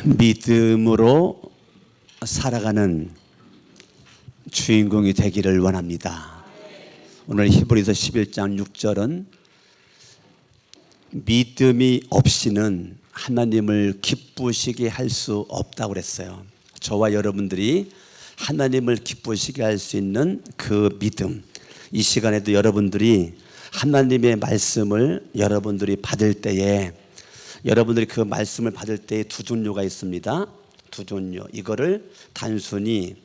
믿음으로 살아가는 주인공이 되기를 원합니다. 오늘 히브리서 11장 6절은 믿음이 없이는 하나님을 기쁘시게 할 수 없다고 그랬어요. 저와 여러분들이 하나님을 기쁘시게 할 수 있는 그 믿음, 이 시간에도 여러분들이 하나님의 말씀을 여러분들이 받을 때에, 여러분들이 그 말씀을 받을 때에 두 종류가 있습니다. 두 종류. 이거를 단순히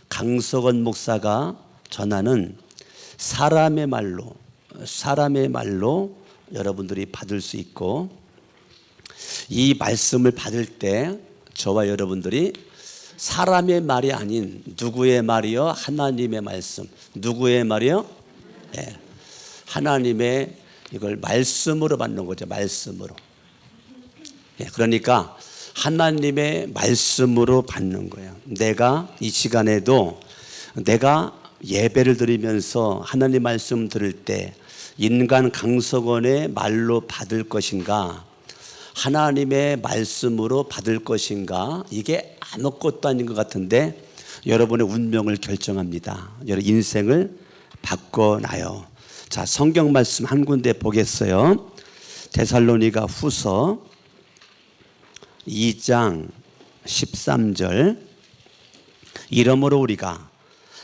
강석원 목사가 전하는 사람의 말로 여러분들이 받을 수 있고, 이 말씀을 받을 때 저와 여러분들이 사람의 말이 아닌 누구의 말이요? 하나님의 말씀. 누구의 말이요? 네. 하나님의, 이걸 말씀으로 받는 거죠. 말씀으로. 네. 그러니까 하나님의 말씀으로 받는 거예요. 내가 이 시간에도 내가 예배를 드리면서 하나님 말씀 들을 때 인간 강석원의 말로 받을 것인가, 하나님의 말씀으로 받을 것인가, 이게 아무것도 아닌 것 같은데 여러분의 운명을 결정합니다. 여러분 인생을 바꿔놔요. 자, 성경 말씀 한 군데 보겠어요. 데살로니가 후서 2장 13절. 이러므로 우리가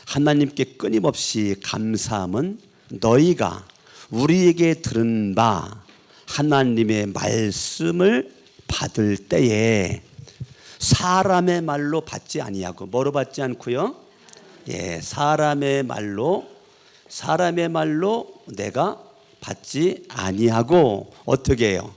하나님께 끊임없이 감사함은 너희가 우리에게 들은 바 하나님의 말씀을 받을 때에 사람의 말로 받지 아니하고, 뭐로 받지 않고요? 예, 사람의 말로 내가 받지 아니하고 어떻게 해요?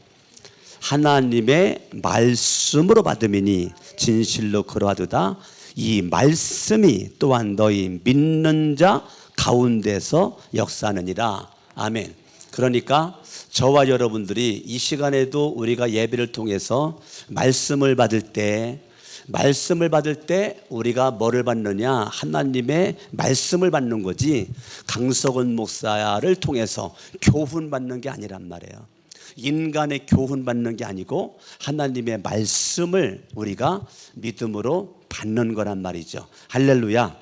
하나님의 말씀으로 받음이니 진실로 그러하도다. 이 말씀이 또한 너희 믿는 자 가운데서 역사하느니라. 아멘. 그러니까 저와 여러분들이 이 시간에도 우리가 예배를 통해서 말씀을 받을 때 우리가 뭐를 받느냐? 하나님의 말씀을 받는 거지, 강석원 목사를 통해서 교훈 받는 게 아니란 말이에요. 인간의 교훈 받는 게 아니고 하나님의 말씀을 우리가 믿음으로 받는 거란 말이죠. 할렐루야.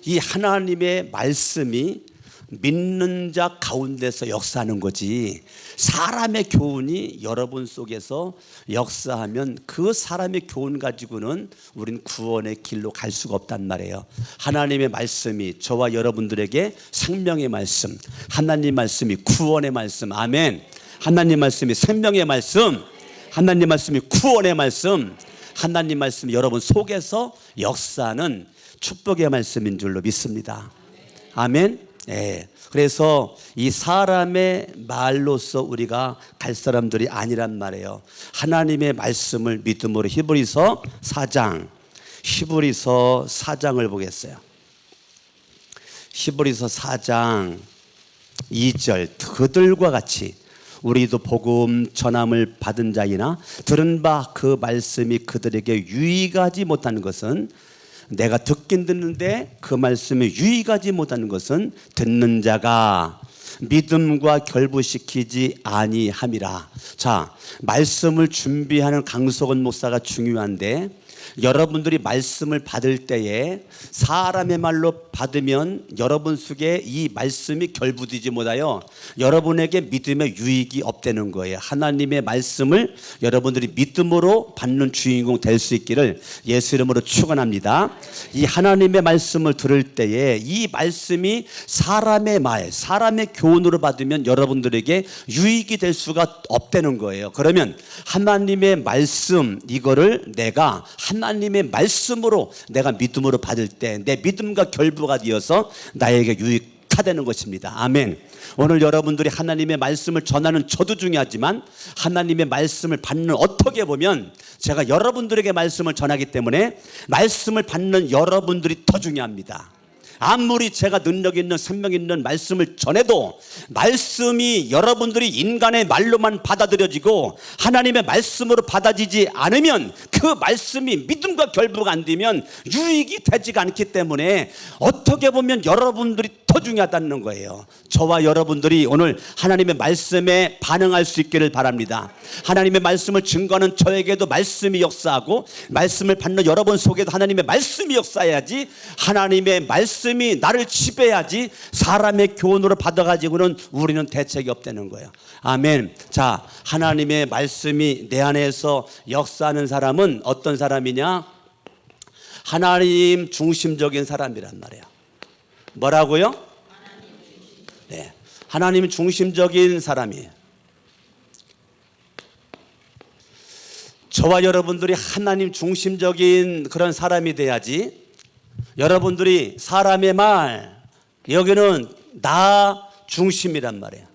이 하나님의 말씀이 믿는 자 가운데서 역사하는 거지, 사람의 교훈이 여러분 속에서 역사하면 그 사람의 교훈 가지고는 우린 구원의 길로 갈 수가 없단 말이에요. 하나님의 말씀이 저와 여러분들에게 생명의 말씀, 하나님 말씀이 구원의 말씀. 아멘. 하나님 말씀이 생명의 말씀, 하나님 말씀이 구원의 말씀, 하나님 말씀이 여러분 속에서 역사하는 축복의 말씀인 줄로 믿습니다. 아멘. 예. 그래서 이 사람의 말로서 우리가 갈 사람들이 아니란 말이에요. 하나님의 말씀을 믿음으로. 히브리서 4장을 보겠어요. 히브리서 4장 2절. 그들과 같이 우리도 복음 전함을 받은 자이나 들은 바 그 말씀이 그들에게 유익하지 못하는 것은, 내가 듣긴 듣는데 그 말씀에 유익하지 못하는 것은 듣는 자가 믿음과 결부시키지 아니함이라. 자, 말씀을 준비하는 강석원 목사가 중요한데, 여러분들이 말씀을 받을 때에 사람의 말로 받으면 여러분 속에 이 말씀이 결부되지 못하여 여러분에게 믿음의 유익이 없다는 거예요. 하나님의 말씀을 여러분들이 믿음으로 받는 주인공 될 수 있기를 예수 이름으로 축원합니다. 이 하나님의 말씀을 들을 때에 이 말씀이 사람의 말, 사람의 교훈으로 받으면 여러분들에게 유익이 될 수가 없다는 거예요. 그러면 하나님의 말씀, 이거를 내가 하나님의 말씀으로 내가 믿음으로 받을 때 내 믿음과 결부가 되어서 나에게 유익하다는 것입니다. 아멘. 오늘 여러분들이 하나님의 말씀을 전하는 저도 중요하지만 하나님의 말씀을 받는, 어떻게 보면 제가 여러분들에게 말씀을 전하기 때문에 말씀을 받는 여러분들이 더 중요합니다. 아무리 제가 능력 있는 생명 있는 말씀을 전해도 말씀이 여러분들이 인간의 말로만 받아들여지고 하나님의 말씀으로 받아지지 않으면 그 말씀이 믿음과 결부가 안 되면 유익이 되지가 않기 때문에 어떻게 보면 여러분들이 더 중요하다는 거예요. 저와 여러분들이 오늘 하나님의 말씀에 반응할 수 있기를 바랍니다. 하나님의 말씀을 증거하는 저에게도 말씀이 역사하고 말씀을 받는 여러분 속에도 하나님의 말씀이 역사해야지, 하나님의 말씀이 나를 지배해야지, 사람의 교훈으로 받아가지고는 우리는 대책이 없다는 거예요. 아멘. 자, 하나님의 말씀이 내 안에서 역사하는 사람은 어떤 사람이냐? 하나님 중심적인 사람이란 말이에요. 뭐라고요? 네, 하나님 중심적인 사람이에요. 저와 여러분들이 하나님 중심적인 그런 사람이 돼야지, 여러분들이 사람의 말, 여기는 나 중심이란 말이에요.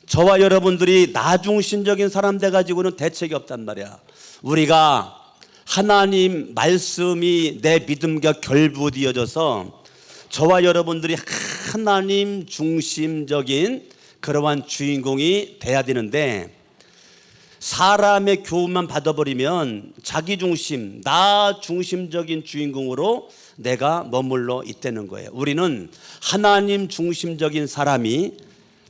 저와 여러분들이 나 중심적인 사람 돼가지고는 대책이 없단 말이야. 우리가 하나님 말씀이 내 믿음과 결부되어져서 저와 여러분들이 하나님 중심적인 그러한 주인공이 돼야 되는데, 사람의 교훈만 받아버리면 자기 중심, 나 중심적인 주인공으로 내가 머물러 있다는 거예요. 우리는 하나님 중심적인 사람이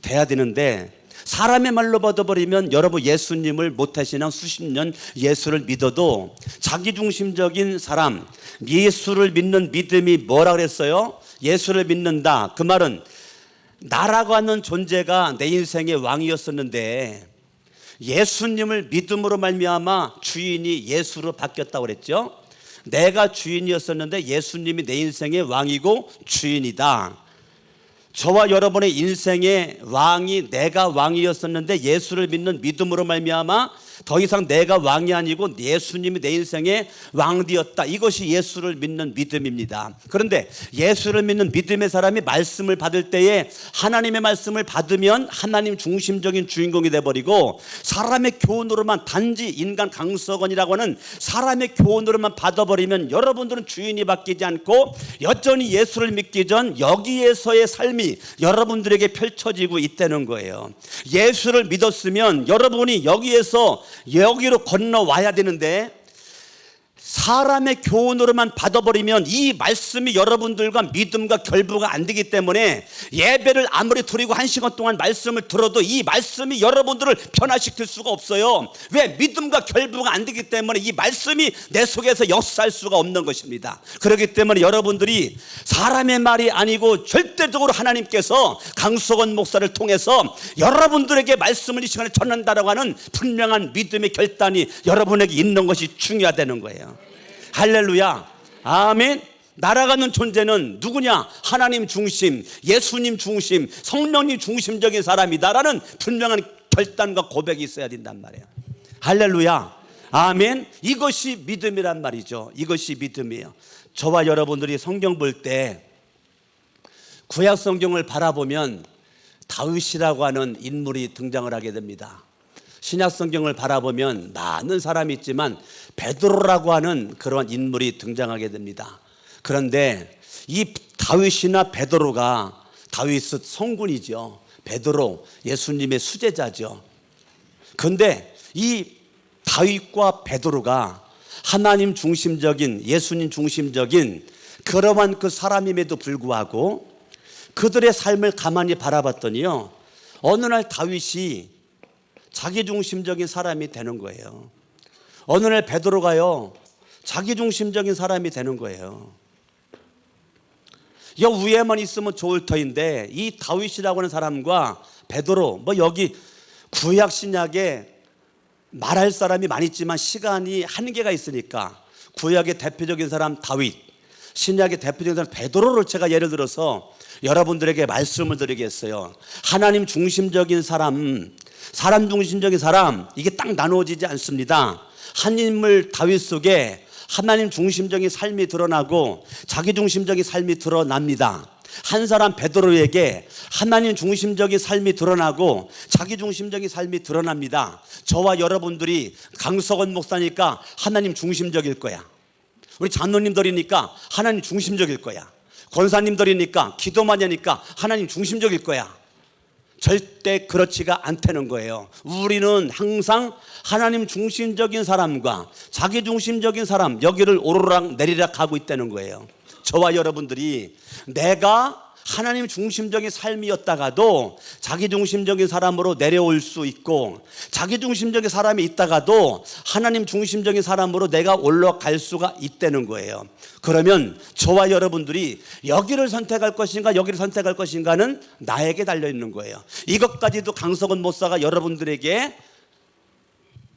돼야 되는데, 사람의 말로 받아버리면 여러분 예수님을 모태신앙 수십 년 예수를 믿어도 자기 중심적인 사람, 예수를 믿는 믿음이 뭐라 그랬어요? 예수를 믿는다. 그 말은 나라고 하는 존재가 내 인생의 왕이었었는데 예수님을 믿음으로 말미암아 주인이 예수로 바뀌었다고 그랬죠. 내가 주인이었었는데 예수님이 내 인생의 왕이고 주인이다. 저와 여러분의 인생의 왕이 내가 왕이었었는데 예수를 믿는 믿음으로 말미암아 더 이상 내가 왕이 아니고 예수님이 내 인생의 왕되었다. 이것이 예수를 믿는 믿음입니다. 그런데 예수를 믿는 믿음의 사람이 말씀을 받을 때에 하나님의 말씀을 받으면 하나님 중심적인 주인공이 돼버리고, 사람의 교훈으로만, 단지 인간 강석원이라고 하는 사람의 교훈으로만 받아버리면 여러분들은 주인이 바뀌지 않고 여전히 예수를 믿기 전 여기에서의 삶이 여러분들에게 펼쳐지고 있다는 거예요. 예수를 믿었으면 여러분이 여기로 건너와야 되는데 사람의 교훈으로만 받아버리면 이 말씀이 여러분들과 믿음과 결부가 안 되기 때문에 예배를 아무리 드리고 1시간 동안 말씀을 들어도 이 말씀이 여러분들을 변화시킬 수가 없어요. 왜? 믿음과 결부가 안 되기 때문에 이 말씀이 내 속에서 역사할 수가 없는 것입니다. 그렇기 때문에 여러분들이 사람의 말이 아니고 절대적으로 하나님께서 강석원 목사를 통해서 여러분들에게 말씀을 이 시간에 전한다라고 하는 분명한 믿음의 결단이 여러분에게 있는 것이 중요하다는 거예요. 할렐루야. 아멘. 날아가는 존재는 누구냐? 하나님 중심, 예수님 중심, 성령님 중심적인 사람이다라는 분명한 결단과 고백이 있어야 된단 말이에요. 할렐루야. 아멘. 이것이 믿음이란 말이죠. 이것이 믿음이에요. 저와 여러분들이 성경 볼 때 구약 성경을 바라보면 다윗이라고 하는 인물이 등장을 하게 됩니다. 신약 성경을 바라보면 많은 사람이 있지만 베드로라고 하는 그런 인물이 등장하게 됩니다. 그런데 이 다윗이나 베드로가, 다윗은 성군이죠. 베드로 예수님의 수제자죠. 그런데 이 다윗과 베드로가 하나님 중심적인, 예수님 중심적인 그러한 그 사람임에도 불구하고 그들의 삶을 가만히 바라봤더니요, 어느 날 다윗이 자기중심적인 사람이 되는 거예요. 어느 날 베드로가요, 자기중심적인 사람이 되는 거예요. 여 위에만 있으면 좋을 터인데 이 다윗이라고 하는 사람과 베드로, 여기 구약 신약에 말할 사람이 많이 있지만 시간이 한계가 있으니까 구약의 대표적인 사람 다윗, 신약의 대표적인 사람 베드로를 제가 예를 들어서 여러분들에게 말씀을 드리겠어요. 하나님 중심적인 사람, 사람 중심적인 사람, 이게 딱 나누어지지 않습니다. 한 인물 다윗 속에 하나님 중심적인 삶이 드러나고 자기 중심적인 삶이 드러납니다. 한 사람 베드로에게 하나님 중심적인 삶이 드러나고 자기 중심적인 삶이 드러납니다. 저와 여러분들이 강석원 목사니까 하나님 중심적일 거야. 우리 장로님들이니까 하나님 중심적일 거야. 권사님들이니까 기도만 하니까 하나님 중심적일 거야. 절대 그렇지가 않다는 거예요. 우리는 항상 하나님 중심적인 사람과 자기 중심적인 사람, 여기를 오르락 내리락 하고 있다는 거예요. 저와 여러분들이 내가 하나님 중심적인 삶이었다가도 자기 중심적인 사람으로 내려올 수 있고, 자기 중심적인 사람이 있다가도 하나님 중심적인 사람으로 내가 올라갈 수가 있다는 거예요. 그러면 저와 여러분들이 여기를 선택할 것인가 여기를 선택할 것인가는 나에게 달려있는 거예요. 이것까지도 강석원 목사가 여러분들에게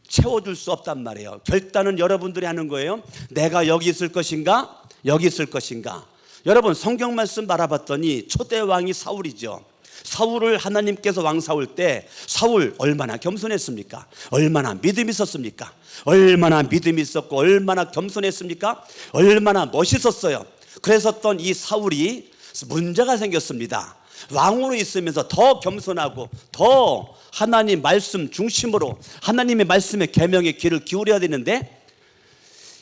채워줄 수 없단 말이에요. 결단은 여러분들이 하는 거예요. 내가 여기 있을 것인가 여기 있을 것인가. 여러분, 성경 말씀 바라봤더니 초대 왕이 사울이죠. 사울을 하나님께서 왕 세울 때 사울 얼마나 겸손했습니까? 얼마나 믿음이 있었습니까? 얼마나 믿음이 있었고 얼마나 겸손했습니까? 얼마나 멋있었어요. 그랬었던 이 사울이 문제가 생겼습니다. 왕으로 있으면서 더 겸손하고 더 하나님 말씀 중심으로 하나님의 말씀에 계명에 귀를 기울여야 되는데,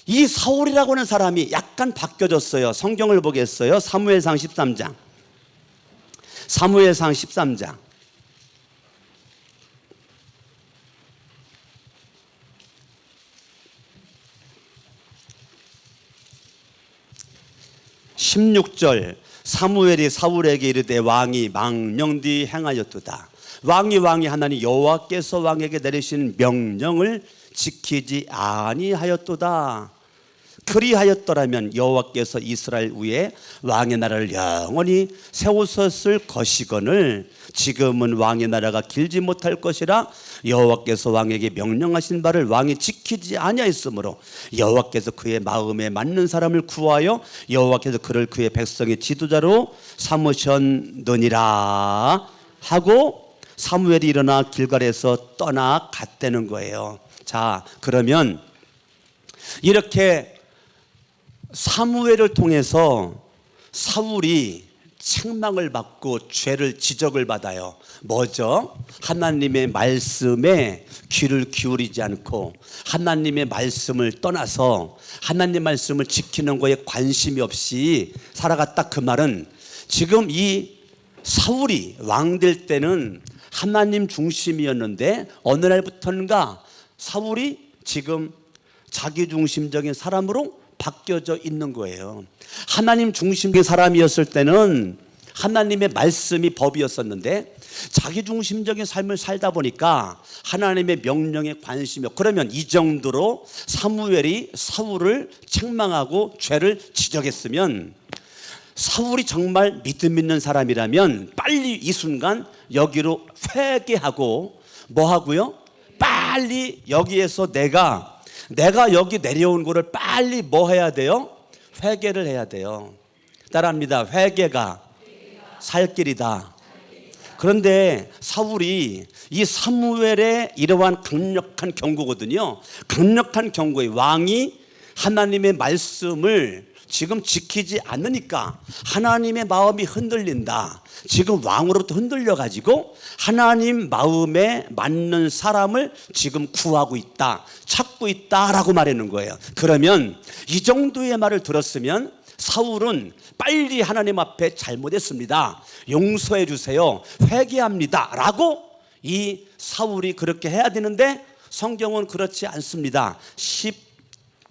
이 사울이라고 하는 사람이 약간 바뀌어졌어요. 성경을 보겠어요. 사무엘상 13장. 사무엘상 13장. 16절. 사무엘이 사울에게 이르되 왕이 망령되이 행하였도다. 왕이 하나님 여호와께서 왕에게 내리신 명령을 지키지 아니하였도다. 그리하였더라면 여호와께서 이스라엘 위에 왕의 나라를 영원히 세우셨을 것이거늘 지금은 왕의 나라가 길지 못할 것이라 여호와께서 왕에게 명령하신 바를 왕이 지키지 아니하였으므로 여호와께서 그의 마음에 맞는 사람을 구하여 여호와께서 그를 그의 백성의 지도자로 삼으셨느니라 하고 사무엘이 일어나 길갈에서 떠나갔다는 거예요. 자, 그러면 이렇게 사무엘을 통해서 사울이 책망을 받고 죄를 지적을 받아요. 뭐죠? 하나님의 말씀에 귀를 기울이지 않고 하나님의 말씀을 떠나서 하나님 말씀을 지키는 거에 관심이 없이 살아갔다. 그 말은 지금 이 사울이 왕 될 때는 하나님 중심이었는데 어느 날부터인가 사울이 지금 자기 중심적인 사람으로 바뀌어져 있는 거예요. 하나님 중심의 사람이었을 때는 하나님의 말씀이 법이었었는데 자기 중심적인 삶을 살다 보니까 하나님의 명령에 관심이 없고, 그러면 이 정도로 사무엘이 사울을 책망하고 죄를 지적했으면 사울이 정말 믿음 있는 사람이라면 빨리 이 순간 여기로 회개하고 뭐 하고요? 빨리 여기에서 내가 여기 내려온 거를 빨리 뭐 해야 돼요? 회개를 해야 돼요. 따라합니다. 회개가 살 길이다. 그런데 사울이 이 사무엘의 이러한 강력한 경고거든요. 강력한 경고에 왕이 하나님의 말씀을 지금 지키지 않으니까 하나님의 마음이 흔들린다. 지금 왕으로부터 흔들려가지고 하나님 마음에 맞는 사람을 지금 구하고 있다, 찾고 있다라고 말하는 거예요. 그러면 이 정도의 말을 들었으면 사울은 빨리 하나님 앞에 잘못했습니다, 용서해 주세요, 회개합니다 라고 이 사울이 그렇게 해야 되는데 성경은 그렇지 않습니다.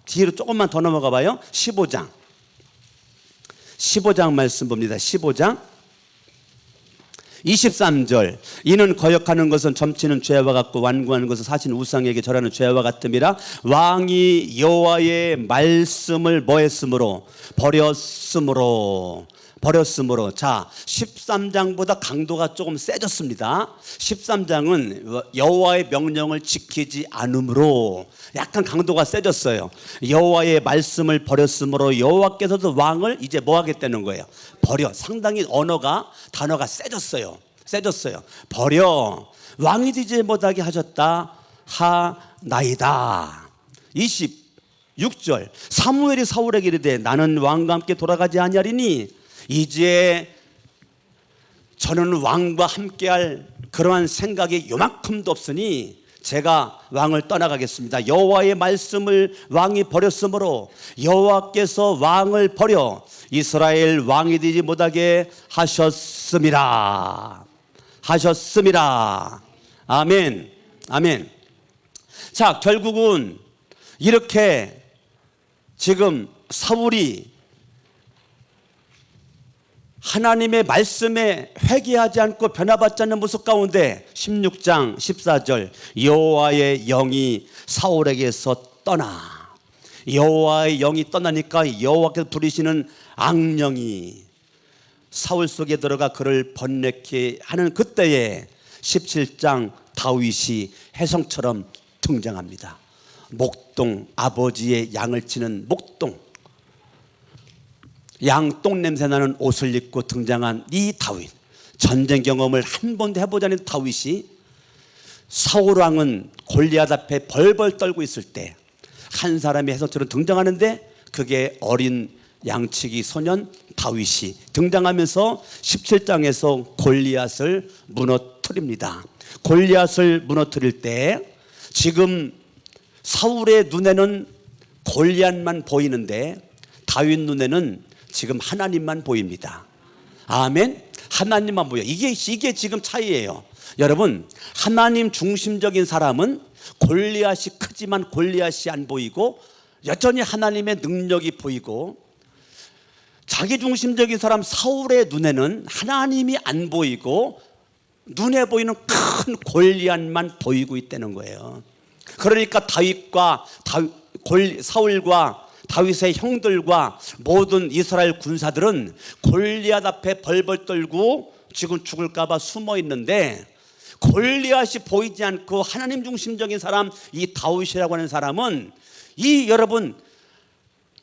뒤로 조금만 더 넘어가 봐요. 15장 말씀 봅니다. 15장 23절. 이는 거역하는 것은 점치는 죄와 같고 완고하는 것은 사신 우상에게 절하는 죄와 같음이라. 왕이 여호와의 말씀을 뭐했으므로? 버렸으므로. 자, 13장보다 강도가 조금 세졌습니다. 13장은 여호와의 명령을 지키지 않으므로 약간 강도가 세졌어요. 여호와의 말씀을 버렸으므로 여호와께서도 왕을 이제 뭐 하겠다는 거예요? 버려. 상당히 단어가 세졌어요. 버려. 왕이 되지 못하게 하셨다 하나이다. 26절. 사무엘이 사울에게 이르되 나는 왕과 함께 돌아가지 아니하리니 이제 저는 왕과 함께할 그러한 생각이 요만큼도 없으니 제가 왕을 떠나가겠습니다. 여호와의 말씀을 왕이 버렸으므로 여호와께서 왕을 버려 이스라엘 왕이 되지 못하게 하셨습니다. 아멘. 아멘. 자, 결국은 이렇게 지금 사울이 하나님의 말씀에 회개하지 않고 변화받지 않는 모습 가운데 16장 14절 여호와의 영이 사울에게서 떠나, 여호와의 영이 떠나니까 여호와께서 부리시는 악령이 사울 속에 들어가 그를 번뇌케 하는 그때에 17장 다윗이 혜성처럼 등장합니다. 목동, 아버지의 양을 치는 목동, 양 똥냄새 나는 옷을 입고 등장한 이 다윗, 전쟁 경험을 한 번도 해보지 않은 다윗이 사울 왕은 골리앗 앞에 벌벌 떨고 있을 때 한 사람이 혜성처럼 등장하는데 그게 어린 양치기 소년 다윗이 등장하면서 17장에서 골리앗을 무너뜨립니다. 골리앗을 무너뜨릴 때 지금 사울의 눈에는 골리앗만 보이는데 다윗 눈에는 지금 하나님만 보입니다. 아멘. 하나님만 보여. 이게 지금 차이예요. 여러분, 하나님 중심적인 사람은 골리앗이 크지만 골리앗이 안 보이고 여전히 하나님의 능력이 보이고, 자기 중심적인 사람 사울의 눈에는 하나님이 안 보이고 눈에 보이는 큰 골리앗만 보이고 있다는 거예요. 그러니까 사울과 다윗의 형들과 모든 이스라엘 군사들은 골리앗 앞에 벌벌 떨고 지금 죽을까 봐 숨어 있는데, 골리앗이 보이지 않고 하나님 중심적인 사람 이 다윗이라고 하는 사람은 여러분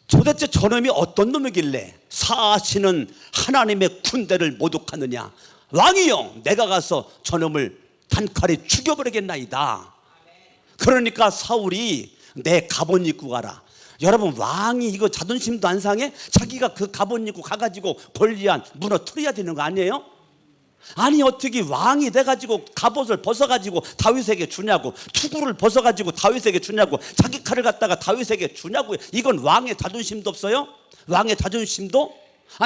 도대체 저놈이 어떤 놈이길래 사시는 하나님의 군대를 모독하느냐. 왕이여, 내가 가서 저놈을 단칼에 죽여버리겠나이다. 그러니까 사울이 내 갑옷 입고 가라. 여러분, 왕이 이거 자존심도 안 상해? 자기가 그 갑옷 입고 가가지고 골리앗 무너뜨려야 되는 거 아니에요? 아니, 어떻게 왕이 돼가지고 갑옷을 벗어가지고 다윗에게 주냐고, 투구를 벗어가지고 다윗에게 주냐고, 자기 칼을 갖다가 다윗에게 주냐고. 이건 왕의 자존심도 없어요? 왕의 자존심도?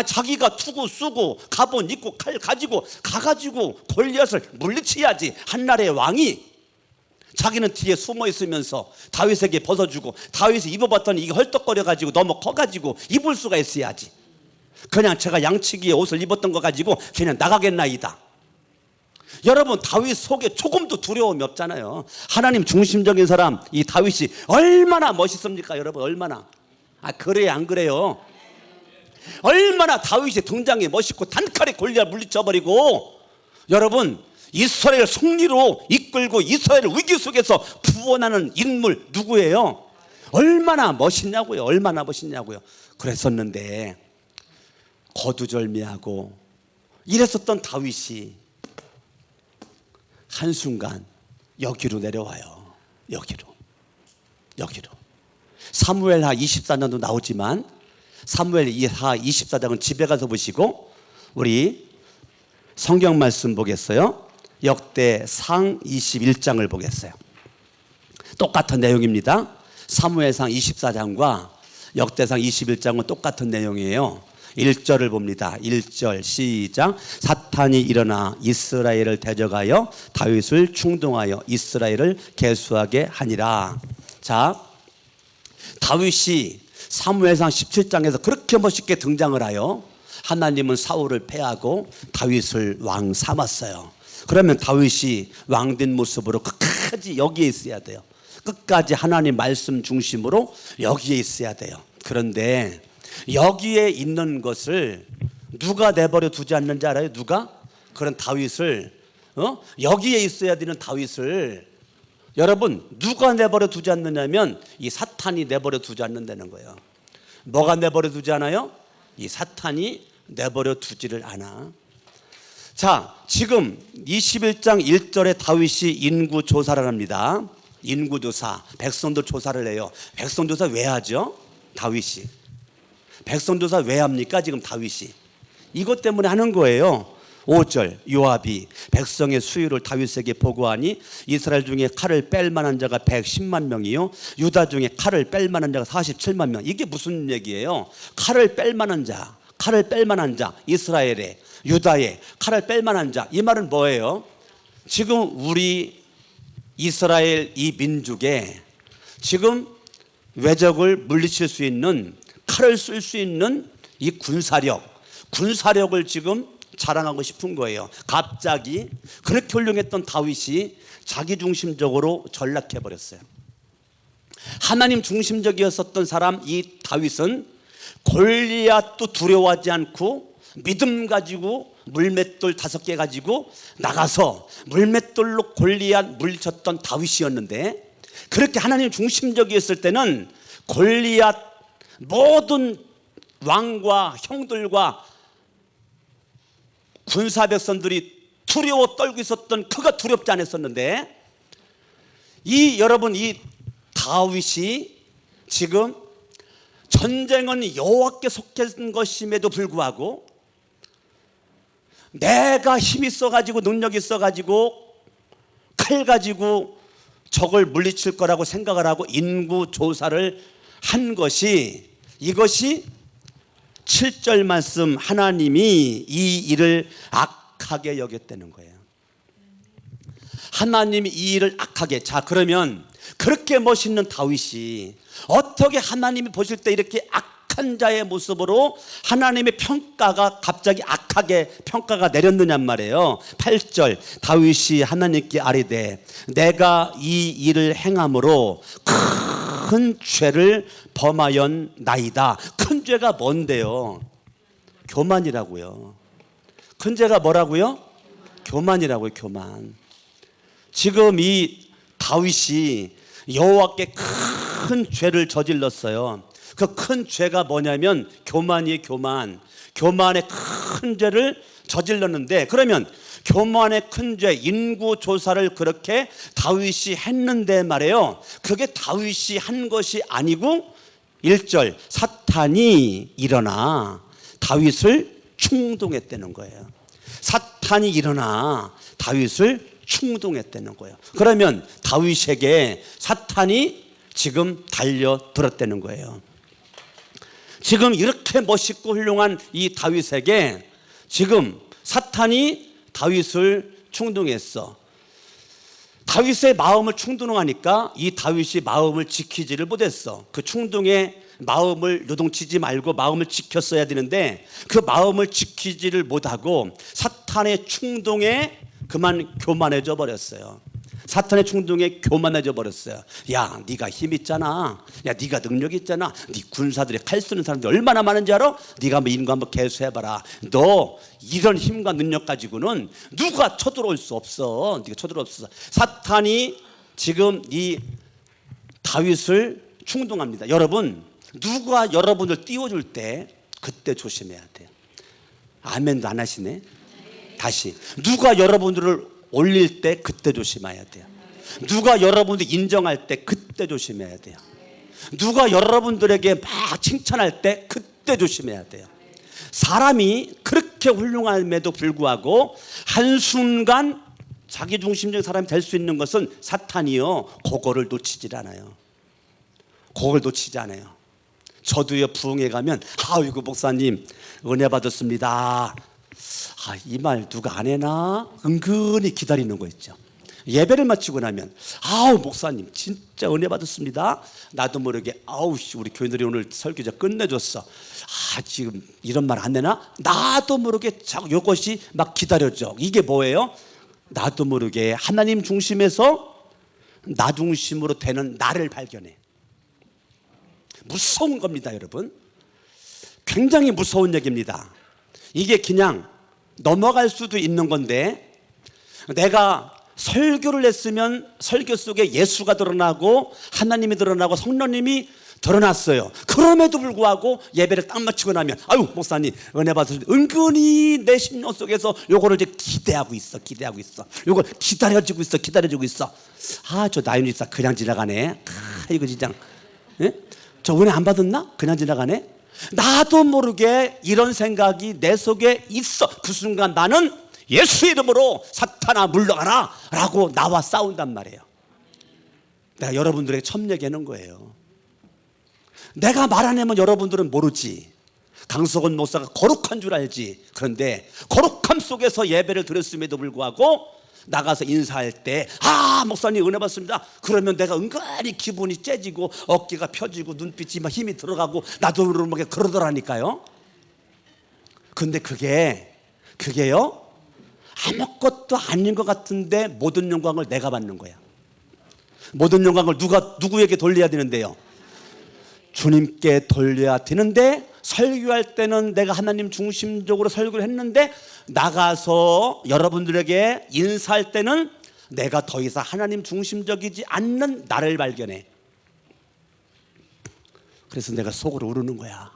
자기가 투구 쓰고 갑옷 입고 칼 가지고 가가지고 골리앗을 물리쳐야지. 한나라의 왕이 자기는 뒤에 숨어 있으면서 다윗에게 벗어주고, 다윗이 입어봤더니 이게 헐떡거려가지고 너무 커가지고 입을 수가 있어야지. 그냥 제가 양치기에 옷을 입었던 거 가지고 그냥 나가겠나이다. 여러분, 다윗 속에 조금도 두려움이 없잖아요. 하나님 중심적인 사람 이 다윗이 얼마나 멋있습니까? 여러분, 얼마나. 그래요, 안 그래요? 얼마나 다윗이 등장이 멋있고 단칼에 골리앗 물리쳐버리고, 여러분, 이스라엘 승리로 이끌고 이스라엘 위기 속에서 구원하는 인물 누구예요? 얼마나 멋있냐고요. 얼마나 멋있냐고요. 그랬었는데 거두절미하고 이랬었던 다윗이 한순간 여기로 내려와요. 여기로. 사무엘하 24장도 나오지만 사무엘하 24장은 집에 가서 보시고 우리 성경 말씀 보겠어요. 역대상 21장을 보겠어요. 똑같은 내용입니다. 사무엘상 24장과 역대상 21장은 똑같은 내용이에요. 1절을 봅니다. 1절 시작. 사탄이 일어나 이스라엘을 대적하여 다윗을 충동하여 이스라엘을 계수하게 하니라. 자, 다윗이 사무엘상 17장에서 그렇게 멋있게 등장을 하여 하나님은 사울을 패하고 다윗을 왕 삼았어요. 그러면 다윗이 왕된 모습으로 끝까지 여기에 있어야 돼요. 끝까지 하나님 말씀 중심으로 여기에 있어야 돼요. 그런데 여기에 있는 것을 누가 내버려 두지 않는지 알아요? 누가? 그런 다윗을 여기에 있어야 되는 다윗을 여러분 누가 내버려 두지 않느냐면 이 사탄이 내버려 두지 않는다는 거예요. 뭐가 내버려 두지 않아요? 이 사탄이 내버려 두지를 않아. 자, 지금 21장 1절에 다윗이 인구 조사를 합니다. 인구조사, 백성들 조사를 해요. 백성조사 왜 하죠? 다윗이. 백성조사 왜 합니까? 지금 다윗이 이것 때문에 하는 거예요. 5절 요압이 백성의 수요를 다윗에게 보고하니 이스라엘 중에 칼을 뺄 만한 자가 110만 명이요 유다 중에 칼을 뺄 만한 자가 47만 명. 이게 무슨 얘기예요? 칼을 뺄 만한 자, 칼을 뺄 만한 자, 이스라엘에 유다에 칼을 뺄 만한 자. 이 말은 뭐예요? 지금 우리 이스라엘 이 민족에 지금 외적을 물리칠 수 있는 칼을 쓸 수 있는 이 군사력을 지금 자랑하고 싶은 거예요. 갑자기 그렇게 훌륭했던 다윗이 자기중심적으로 전락해 버렸어요. 하나님 중심적이었었던 사람 이 다윗은 골리앗도 두려워하지 않고 믿음 가지고 물맷돌 5개 가지고 나가서 물맷돌로 골리앗 물리쳤던 다윗이었는데, 그렇게 하나님 중심적이었을 때는 골리앗 모든 왕과 형들과 군사백성들이 두려워 떨고 있었던 그가 두렵지 않았었는데, 여러분 이 다윗이 지금 전쟁은 여호와께 속한 것임에도 불구하고 내가 힘 있어가지고 능력 있어가지고 칼 가지고 적을 물리칠 거라고 생각을 하고 인구 조사를 한 것이, 이것이 7절 말씀 하나님이 이 일을 악하게 여겼다는 거예요. 하나님이 이 일을 악하게. 자, 그러면 그렇게 멋있는 다윗이 어떻게 하나님이 보실 때 이렇게 악한 자의 모습으로 하나님의 평가가 갑자기 악하게 평가가 내렸느냐 말이에요. 8절 다윗이 하나님께 아뢰되 내가 이 일을 행함으로 큰 죄를 범하였나이다. 큰 죄가 뭔데요? 교만이라고요. 큰 죄가 뭐라고요? 교만이라고요. 교만. 지금 이 다윗이 여호와께 큰 죄를 저질렀어요. 그 큰 죄가 뭐냐면 교만이에요. 교만. 교만의 큰 죄를 저질렀는데, 그러면 교만의 큰 죄 인구 조사를 그렇게 다윗이 했는데 말이에요. 그게 다윗이 한 것이 아니고 1절 사탄이 일어나 다윗을 충동했다는 거예요. 사탄이 일어나 다윗을 충동했다는 거예요. 그러면 다윗에게 사탄이 지금 달려들었다는 거예요. 지금 이렇게 멋있고 훌륭한 이 다윗에게 지금 사탄이 다윗을 충동했어. 다윗의 마음을 충동하니까 이 다윗이 마음을 지키지를 못했어. 그 충동의 마음을 요동치지 말고 마음을 지켰어야 되는데 그 마음을 지키지를 못하고 사탄의 충동에 그만 교만해져 버렸어요. 사탄의 충동에 교만해져 버렸어요. 야, 네가 힘 있잖아. 야, 네가 능력 있잖아. 네 군사들이 칼 쓰는 사람들이 얼마나 많은지 알아? 네가 한번 인구 한번 개수해봐라. 너 이런 힘과 능력 가지고는 누가 쳐들어올 수 없어. 네가 쳐들어올 수 없어. 사탄이 지금 이 다윗을 충동합니다. 여러분, 누가 여러분을 띄워줄 때 그때 조심해야 돼요. 아멘도 안 하시네. 다시, 누가 여러분들을 올릴 때 그때 조심해야 돼요. 누가 여러분들 인정할 때 그때 조심해야 돼요. 누가 여러분들에게 막 칭찬할 때 그때 조심해야 돼요. 사람이 그렇게 훌륭함에도 불구하고 한순간 자기중심적인 사람이 될 수 있는 것은 사탄이요, 그거를 놓치질 않아요. 그걸 놓치지 않아요. 저도요, 부흥회 가면 아이고 목사님 은혜 받았습니다. 이 말 누가 안 해나? 은근히 기다리는 거 있죠. 예배를 마치고 나면 아우 목사님 진짜 은혜 받았습니다. 나도 모르게 우리 교인들이 오늘 설교자 끝내줬어. 지금 이런 말 안 되나? 나도 모르게 자꾸 이것이 막 기다려져. 이게 뭐예요? 나도 모르게 하나님 중심에서 나 중심으로 되는 나를 발견해. 무서운 겁니다, 여러분. 굉장히 무서운 얘기입니다. 이게 그냥 넘어갈 수도 있는 건데, 내가 설교를 했으면 설교 속에 예수가 드러나고 하나님이 드러나고 성령님이 드러났어요. 그럼에도 불구하고 예배를 딱 마치고 나면 아유 목사님 은혜 받으셔서 은근히 내 심령 속에서 요거를 이제 기대하고 있어. 요걸 기다려주고 있어. 저 나윤 집사 그냥 지나가네. 이거 진짜 저 은혜 안 받았나? 그냥 지나가네. 나도 모르게 이런 생각이 내 속에 있어. 그 순간 나는 예수 이름으로 사탄아 물러가라 라고 나와 싸운단 말이에요. 내가 여러분들에게 처음 얘기하는 거예요. 내가 말 안 하면 여러분들은 모르지. 강석원 목사가 거룩한 줄 알지. 그런데 거룩함 속에서 예배를 드렸음에도 불구하고 나가서 인사할 때 목사님 은혜 받습니다 그러면 내가 은근히 기분이 째지고 어깨가 펴지고 눈빛이 막 힘이 들어가고 나도 모르게 그러더라니까요. 근데 그게요 아무것도 아닌 것 같은데 모든 영광을 내가 받는 거야. 모든 영광을 누구에게 돌려야 되는데요? 주님께 돌려야 되는데, 설교할 때는 내가 하나님 중심적으로 설교를 했는데 나가서 여러분들에게 인사할 때는 내가 더 이상 하나님 중심적이지 않는 나를 발견해. 그래서 내가 속으로 우르는 거야.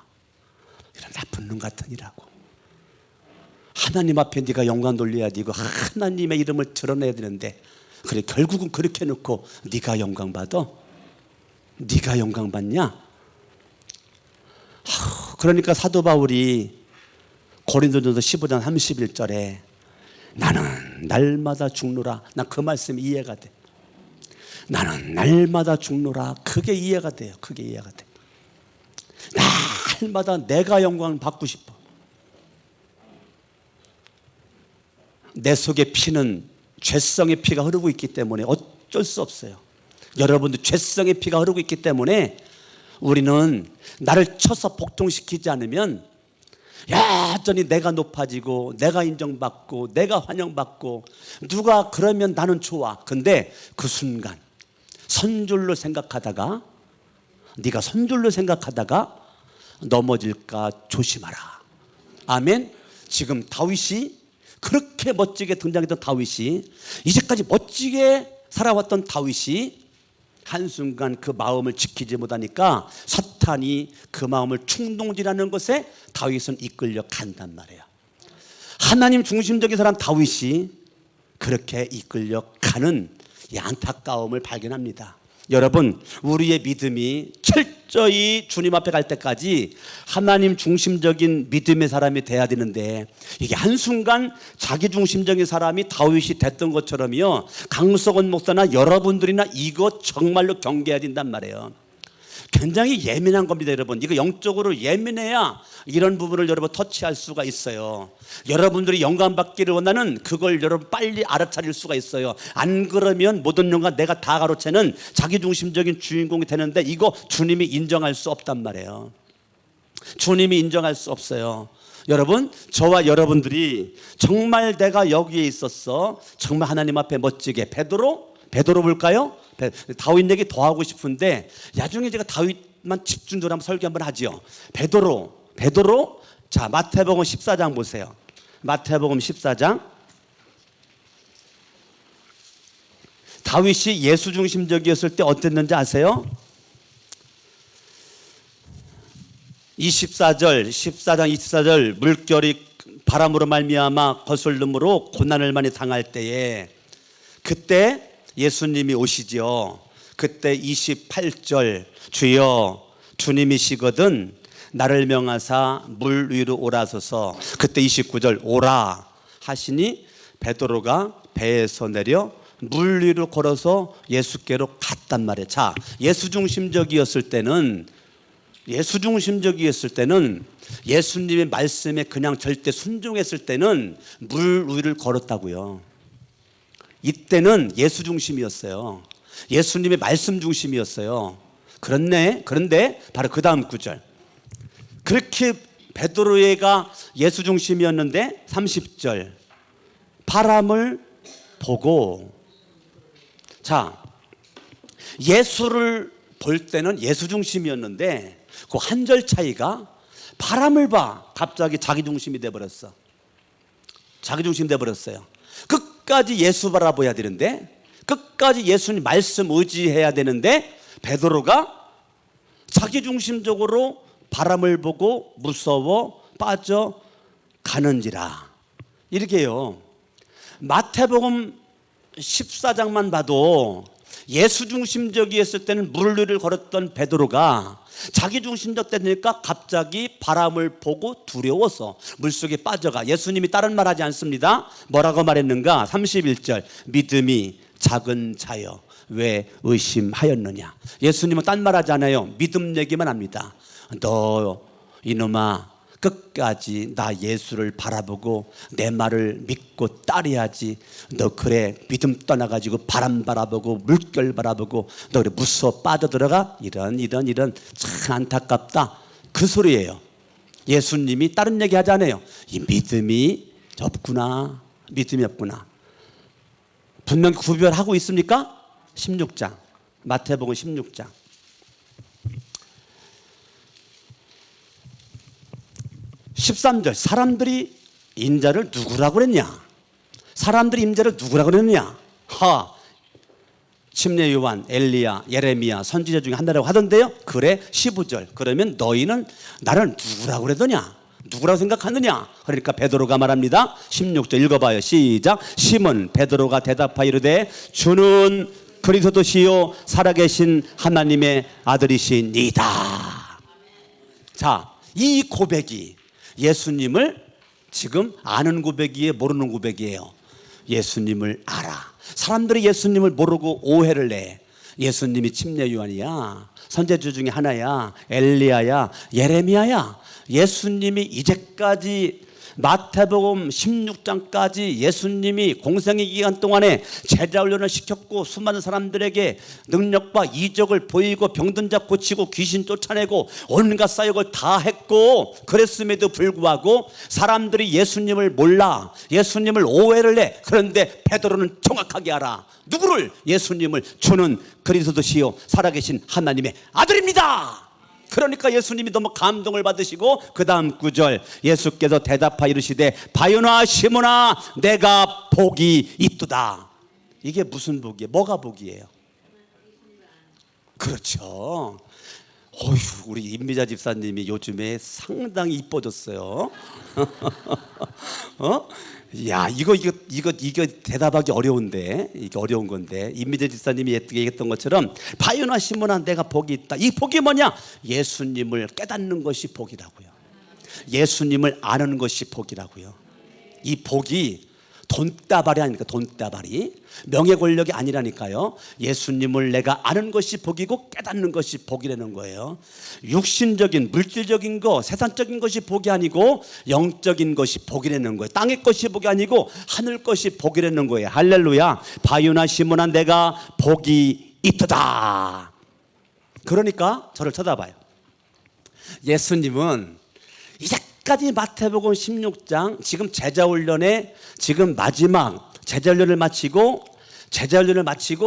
이런 나쁜 놈 같으니라고. 하나님 앞에 네가 영광 돌려야지. 이거 하나님의 이름을 드러내야 되는데, 그래 결국은 그렇게 해놓고 네가 영광 받아? 네가 영광 받냐? 그러니까 사도 바울이 고린도전서 15장 31절에 나는 날마다 죽노라. 난 그 말씀이 이해가 돼. 나는 날마다 죽노라. 그게 이해가 돼요. 그게 이해가 돼. 날마다 내가 영광을 받고 싶어. 내 속에 피는 죄성의 피가 흐르고 있기 때문에 어쩔 수 없어요. 여러분도 죄성의 피가 흐르고 있기 때문에 우리는 나를 쳐서 복종시키지 않으면 여전히 내가 높아지고 내가 인정받고 내가 환영받고 누가 그러면 나는 좋아. 근데 그 순간 선줄로 생각하다가, 네가 선줄로 생각하다가 넘어질까 조심하라. 아멘. 지금 다윗이, 그렇게 멋지게 등장했던 다윗이, 이제까지 멋지게 살아왔던 다윗이 한순간 그 마음을 지키지 못하니까 사탄이 그 마음을 충동질하는 것에 다윗은 이끌려 간단 말이에요. 하나님 중심적인 사람 다윗이 그렇게 이끌려 가는 이 안타까움을 발견합니다. 여러분, 우리의 믿음이 철저히 주님 앞에 갈 때까지 하나님 중심적인 믿음의 사람이 돼야 되는데, 이게 한순간 자기 중심적인 사람이 다윗이 됐던 것처럼요, 강석원 목사나 여러분들이나 이거 정말로 경계해야 된단 말이에요. 굉장히 예민한 겁니다, 여러분. 이거 영적으로 예민해야 이런 부분을 여러분 터치할 수가 있어요. 여러분들이 영감 받기를 원하는 그걸 여러분 빨리 알아차릴 수가 있어요. 안 그러면 모든 영광 내가 다 가로채는 자기중심적인 주인공이 되는데, 이거 주님이 인정할 수 없단 말이에요. 주님이 인정할 수 없어요. 여러분, 저와 여러분들이 정말 내가 여기에 있었어, 정말 하나님 앞에 멋지게, 베드로 볼까요? 다윗 얘기 더 하고 싶은데 나중에 제가 다윗만 집중적으로 한번 설교 한번 하죠. 베드로. 자, 마태복음 14장 보세요. 마태복음 14장. 다윗이 예수 중심적이었을 때 어땠는지 아세요? 14장 24절 물결이 바람으로 말미암아 거슬림으로 고난을 많이 당할 때에, 그때 예수님이 오시죠. 그때 28절 주여 주님이시거든 나를 명하사 물 위로 오라소서. 그때 29절 오라 하시니 베드로가 배에서 내려 물 위로 걸어서 예수께로 갔단 말이에요. 자, 예수 중심적이었을 때는 예수님의 말씀에 그냥 절대 순종했을 때는 물 위를 걸었다고요. 이때는 예수 중심이었어요. 예수님의 말씀 중심이었어요. 그런데 바로 그 다음 구절, 그렇게 베드로가 예수 중심이었는데 30절 바람을 보고, 자, 예수를 볼 때는 예수 중심이었는데 그 한 절 차이가 바람을 봐 갑자기 자기 중심이 돼버렸어. 자기 중심 돼버렸어요. 끝까지 예수 바라봐야 되는데, 끝까지 예수님 말씀 의지해야 되는데 베드로가 자기중심적으로 바람을 보고 무서워 빠져가는지라. 이렇게요. 마태복음 14장만 봐도 예수 중심적이었을 때는 물 위를 걸었던 베드로가 자기중심적 되니까 갑자기 바람을 보고 두려워서 물속에 빠져가. 예수님이 다른 말 하지 않습니다. 뭐라고 말했는가? 31절, 믿음이 작은 자여 왜 의심하였느냐. 예수님은 딴 말 하지 않아요. 믿음 얘기만 합니다. 너 이놈아, 끝까지 나 예수를 바라보고 내 말을 믿고 따라야지. 너 그래 믿음 떠나가지고 바람 바라보고 물결 바라보고 너 그래 무서워 빠져들어가. 이런 참 안타깝다, 그 소리예요. 예수님이 다른 얘기 하지 않아요. 이 믿음이 없구나, 믿음이 없구나. 분명히 구별하고 있습니까? 16장, 마태복음 16장 13절, 사람들이 인자를 누구라고 그랬냐? 사람들이 인자를 누구라고 그랬느냐? 침례 요한, 엘리야, 예레미야 선지자 중에 하나라고 하던데요. 그래. 15절, 그러면 너희는 나를 누구라고 그러더냐? 누구라고 생각하느냐? 그러니까 베드로가 말합니다. 16절 읽어봐요. 시작. 시몬 베드로가 대답하여 이르되 주는 그리스도시요 살아계신 하나님의 아들이시니이다. 자, 이 고백이 예수님을 지금 아는 고백이에요, 모르는 고백이에요? 예수님을 알아. 사람들이 예수님을 모르고 오해를 내. 예수님이 침례 요한이야, 선지자 중에 하나야, 엘리야야, 예레미야야. 예수님이 이제까지 마태복음 16장까지 예수님이 공생의 기간 동안에 제자 훈련을 시켰고 수많은 사람들에게 능력과 이적을 보이고 병든 자 고치고 귀신 쫓아내고 온갖 사역을 다 했고, 그랬음에도 불구하고 사람들이 예수님을 몰라, 예수님을 오해를 해. 그런데 베드로는 정확하게 알아. 누구를? 예수님을. 주는 그리스도시요 살아계신 하나님의 아들입니다. 그러니까 예수님이 너무 감동을 받으시고 그 다음 구절, 예수께서 대답하여 이르시되 바요나 시몬아 내가 복이 있도다. 이게 무슨 복이에요? 뭐가 복이에요? 그렇죠. 어휴, 우리 임미자 집사님이 요즘에 상당히 이뻐졌어요. 야, 이거 대답하기 어려운데, 이게 어려운 건데, 임미자 집사님이 얘기했던 것처럼 바요나 시몬아 내가 복이 있다. 이 복이 뭐냐? 예수님을 깨닫는 것이 복이라고요. 예수님을 아는 것이 복이라고요. 이 복이 돈다발이 아닙니까? 돈다발이 명예 권력이 아니라니까요. 예수님을 내가 아는 것이 복이고 깨닫는 것이 복이라는 거예요. 육신적인 물질적인 거, 세상적인 것이 복이 아니고 영적인 것이 복이라는 거예요. 땅의 것이 복이 아니고 하늘 것이 복이라는 거예요. 할렐루야. 바요나 시몬아 내가 복이 있도다. 그러니까 저를 쳐다봐요. 예수님은 이제까지 마태복음 16장 지금 제자훈련의 지금 마지막 제자훈련을 마치고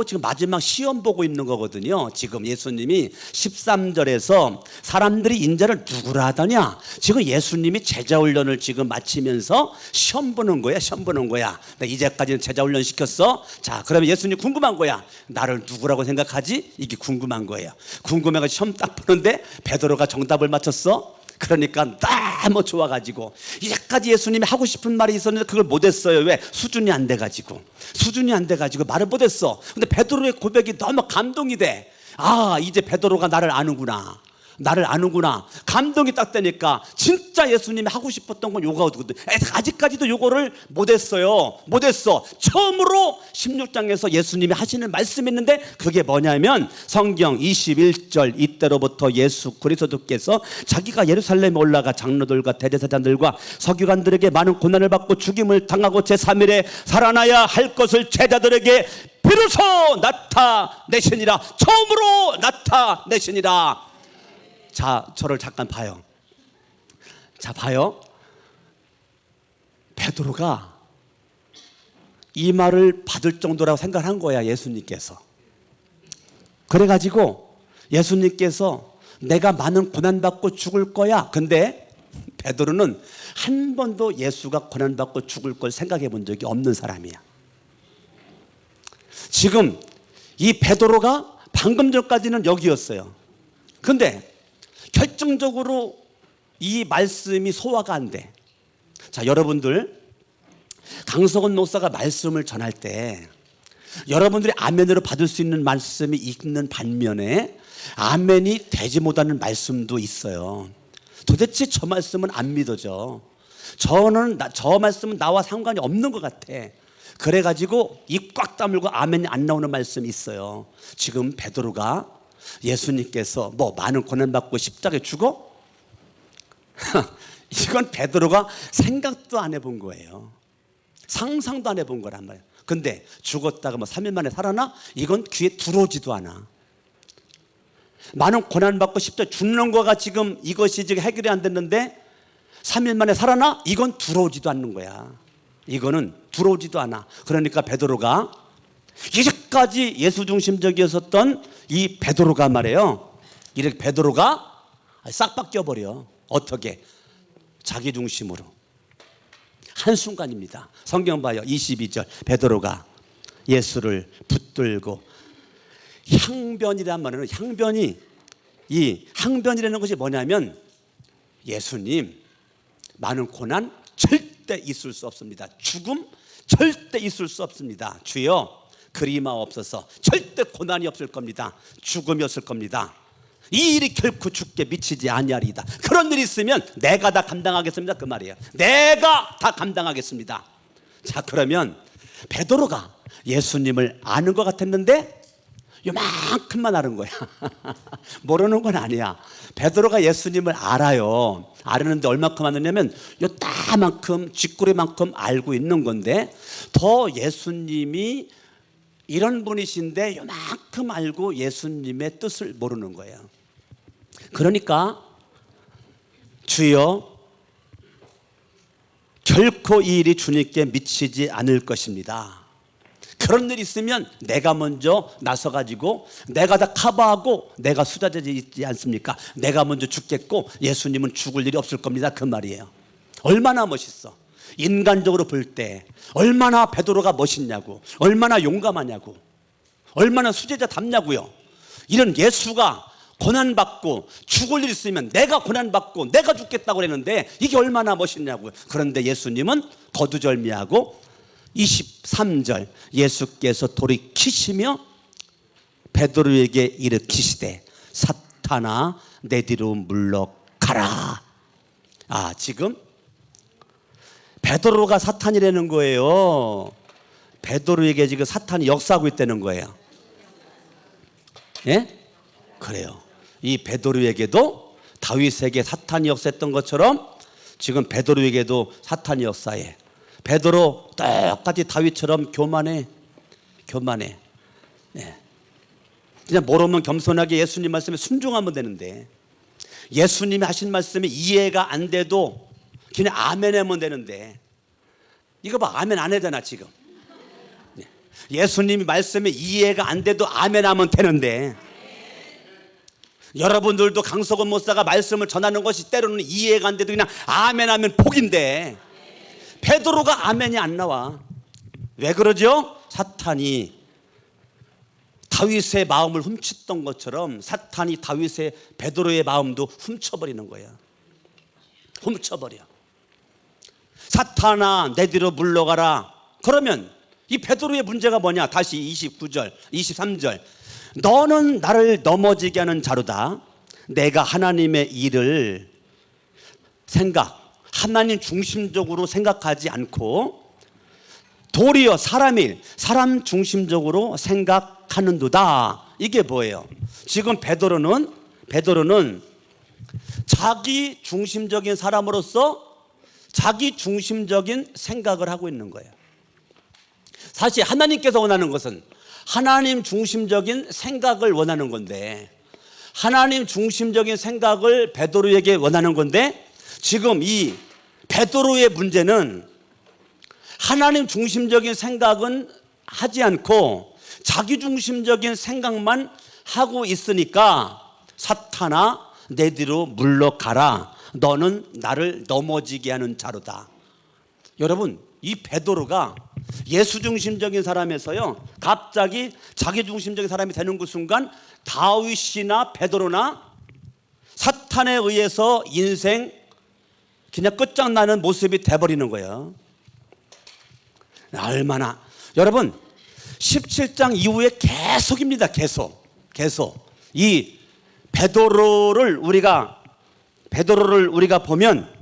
지금 마지막 시험 보고 있는 거거든요. 지금 예수님이 13절에서 사람들이 인자를 누구라 하더냐? 지금 예수님이 제자훈련을 지금 마치면서 시험 보는 거야. 이제까지는 제자훈련 시켰어. 자, 그러면 예수님 궁금한 거야. 나를 누구라고 생각하지? 이게 궁금한 거예요. 궁금해가 시험 딱 보는데 베드로가 정답을 맞췄어. 그러니까 너무 좋아가지고 이제까지 예수님이 하고 싶은 말이 있었는데 그걸 못했어요. 왜? 수준이 안 돼가지고 말을 못했어. 근데 베드로의 고백이 너무 감동이 돼. 아, 이제 베드로가 나를 아는구나. 감동이 딱 되니까 진짜 예수님이 하고 싶었던 건 요거거든. 아직까지도 요거를 못했어. 처음으로 16장에서 예수님이 하시는 말씀이 있는데 그게 뭐냐면 성경 21절, 이때로부터 예수 그리스도께서 자기가 예루살렘에 올라가 장로들과 대제사장들과 서기관들에게 많은 고난을 받고 죽임을 당하고 제3일에 살아나야 할 것을 제자들에게 비로소 나타내시니라. 처음으로 나타내시니라. 자, 저를 잠깐 봐요. 베드로가 이 말을 받을 정도라고 생각한 거야, 예수님께서. 그래가지고 예수님께서 내가 많은 고난받고 죽을 거야. 근데 베드로는 한 번도 예수가 고난받고 죽을 걸 생각해 본 적이 없는 사람이야. 지금 이 베드로가 방금 전까지는 여기였어요. 근데 결정적으로 이 말씀이 소화가 안 돼. 자, 여러분들 강석원 목사가 말씀을 전할 때 여러분들이 아멘으로 받을 수 있는 말씀이 있는 반면에 아멘이 되지 못하는 말씀도 있어요. 도대체 저 말씀은 안 믿어져. 저 말씀은 나와 상관이 없는 것 같아. 그래가지고 입 꽉 다물고 아멘이 안 나오는 말씀이 있어요. 지금 베드로가 예수님께서 많은 고난받고 십자가에 죽어? 이건 베드로가 생각도 안 해본 거예요. 상상도 안 해본 거란 말이에요. 근데 죽었다가 3일 만에 살아나? 이건 귀에 들어오지도 않아. 많은 고난받고 십자가에 죽는 거가 지금 이것이 지금 해결이 안 됐는데 3일 만에 살아나? 이건 들어오지도 않는 거야. 이거는 들어오지도 않아. 그러니까 베드로가 이제까지 예수 중심적이었던 이 베드로가 말이에요. 이렇게 베드로가 싹 바뀌어버려. 어떻게? 자기 중심으로. 한순간입니다. 성경 봐요. 22절 베드로가 예수를 붙들고 향변이란 말은 이 항변이라는 것이 뭐냐면 예수님 많은 고난 절대 있을 수 없습니다. 죽음 절대 있을 수 없습니다. 주여 그리마옵소서. 절대 고난이 없을 겁니다. 죽음이 없을 겁니다. 이 일이 결코 죽게 미치지 아니하리이다. 그런 일이 있으면 내가 다 감당하겠습니다. 그 말이에요. 내가 다 감당하겠습니다. 자, 그러면 베드로가 예수님을 아는 것 같았는데 요만큼만 아는 거야. 모르는 건 아니야. 베드로가 예수님을 알아요. 아는데 얼마큼 아느냐면 요따만큼 쥐꼬리만큼 알고 있는 건데 더 예수님이 이런 분이신데 요만큼 알고 예수님의 뜻을 모르는 거예요. 그러니까 주여 결코 이 일이 주님께 미치지 않을 것입니다. 그런 일이 있으면 내가 먼저 나서가지고 내가 다 커버하고 내가 수자되지 있지 않습니까? 내가 먼저 죽겠고 예수님은 죽을 일이 없을 겁니다. 그 말이에요. 얼마나 멋있어. 인간적으로 볼 때 얼마나 베드로가 멋있냐고, 얼마나 용감하냐고, 얼마나 수제자답냐고요. 이런 예수가 고난받고 죽을 일 있으면 내가 고난받고 내가 죽겠다고 그랬는데 이게 얼마나 멋있냐고요. 그런데 예수님은 거두절미하고 23절 예수께서 돌이키시며 베드로에게 일으키시되 사탄아 내 뒤로 물러가라. 지금 베드로가 사탄이라는 거예요. 베드로에게 지금 사탄이 역사하고 있다는 거예요. 예? 그래요. 이 베드로에게도 다윗에게 사탄이 역사했던 것처럼 지금 베드로에게도 사탄이 역사해. 베드로 똑같이 다윗처럼 교만해. 그냥 모르면 겸손하게 예수님 말씀에 순종하면 되는데 예수님이 하신 말씀이 이해가 안 돼도 그냥 아멘 하면 되는데 이거 봐, 아멘 안 하잖아 지금. 예수님이 말씀에 이해가 안 돼도 아멘 하면 되는데 여러분들도 강석원 목사가 말씀을 전하는 것이 때로는 이해가 안 돼도 그냥 아멘 하면 복인데 베드로가 아멘이 안 나와. 왜 그러죠? 사탄이 다윗의 마음을 훔쳤던 것처럼 사탄이 다윗의 베드로의 마음도 훔쳐버리는 거야. 훔쳐버려. 사탄아 내 뒤로 물러가라. 그러면 이 베드로의 문제가 뭐냐? 다시 29절 23절 너는 나를 넘어지게 하는 자로다. 내가 하나님의 일을 하나님 중심적으로 생각하지 않고 도리어 사람 중심적으로 생각하는도다. 이게 뭐예요? 지금 베드로는 자기 중심적인 사람으로서 자기 중심적인 생각을 하고 있는 거예요. 사실 하나님께서 원하는 것은 하나님 중심적인 생각을 원하는 건데 하나님 중심적인 생각을 베드로에게 원하는 건데 지금 이 베드로의 문제는 하나님 중심적인 생각은 하지 않고 자기 중심적인 생각만 하고 있으니까 사탄아 내 뒤로 물러가라. 너는 나를 넘어지게 하는 자로다. 여러분 이 베드로가 예수 중심적인 사람에서요 갑자기 자기 중심적인 사람이 되는 그 순간 다윗이나 베드로나 사탄에 의해서 인생 그냥 끝장나는 모습이 돼버리는 거예요. 얼마나 여러분 17장 이후에 계속입니다. 계속. 이 베드로를 우리가 보면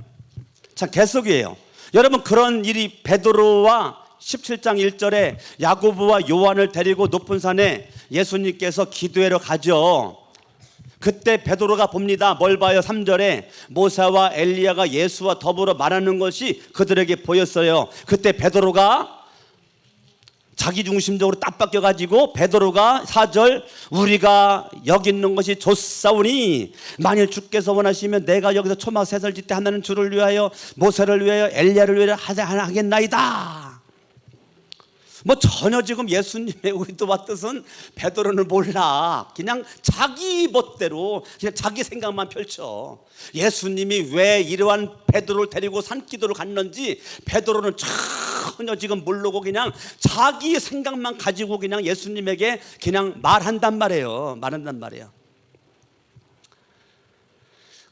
참 계속이에요. 여러분, 그런 일이 베드로와 17장 1절에 야고보와 요한을 데리고 높은 산에 예수님께서 기도하러 가죠. 그때 베드로가 봅니다. 뭘 봐요? 3절에 모세와 엘리야가 예수와 더불어 말하는 것이 그들에게 보였어요. 그때 베드로가 자기중심적으로 딱 바뀌어가지고 베드로가 4절 우리가 여기 있는 것이 좋사오니 만일 주께서 원하시면 내가 여기서 초막 셋을 짓되 하나는 주를 위하여 모세를 위하여 엘리야를 위하여 하겠나이다. 뭐 전혀 지금 예수님의 의도와 뜻은 베드로는 몰라. 그냥 자기 멋대로 그냥 자기 생각만 펼쳐. 예수님이 왜 이러한 베드로를 데리고 산기도를 갔는지 베드로는 전혀 지금 모르고 그냥 자기 생각만 가지고 그냥 예수님에게 그냥 말한단 말이에요.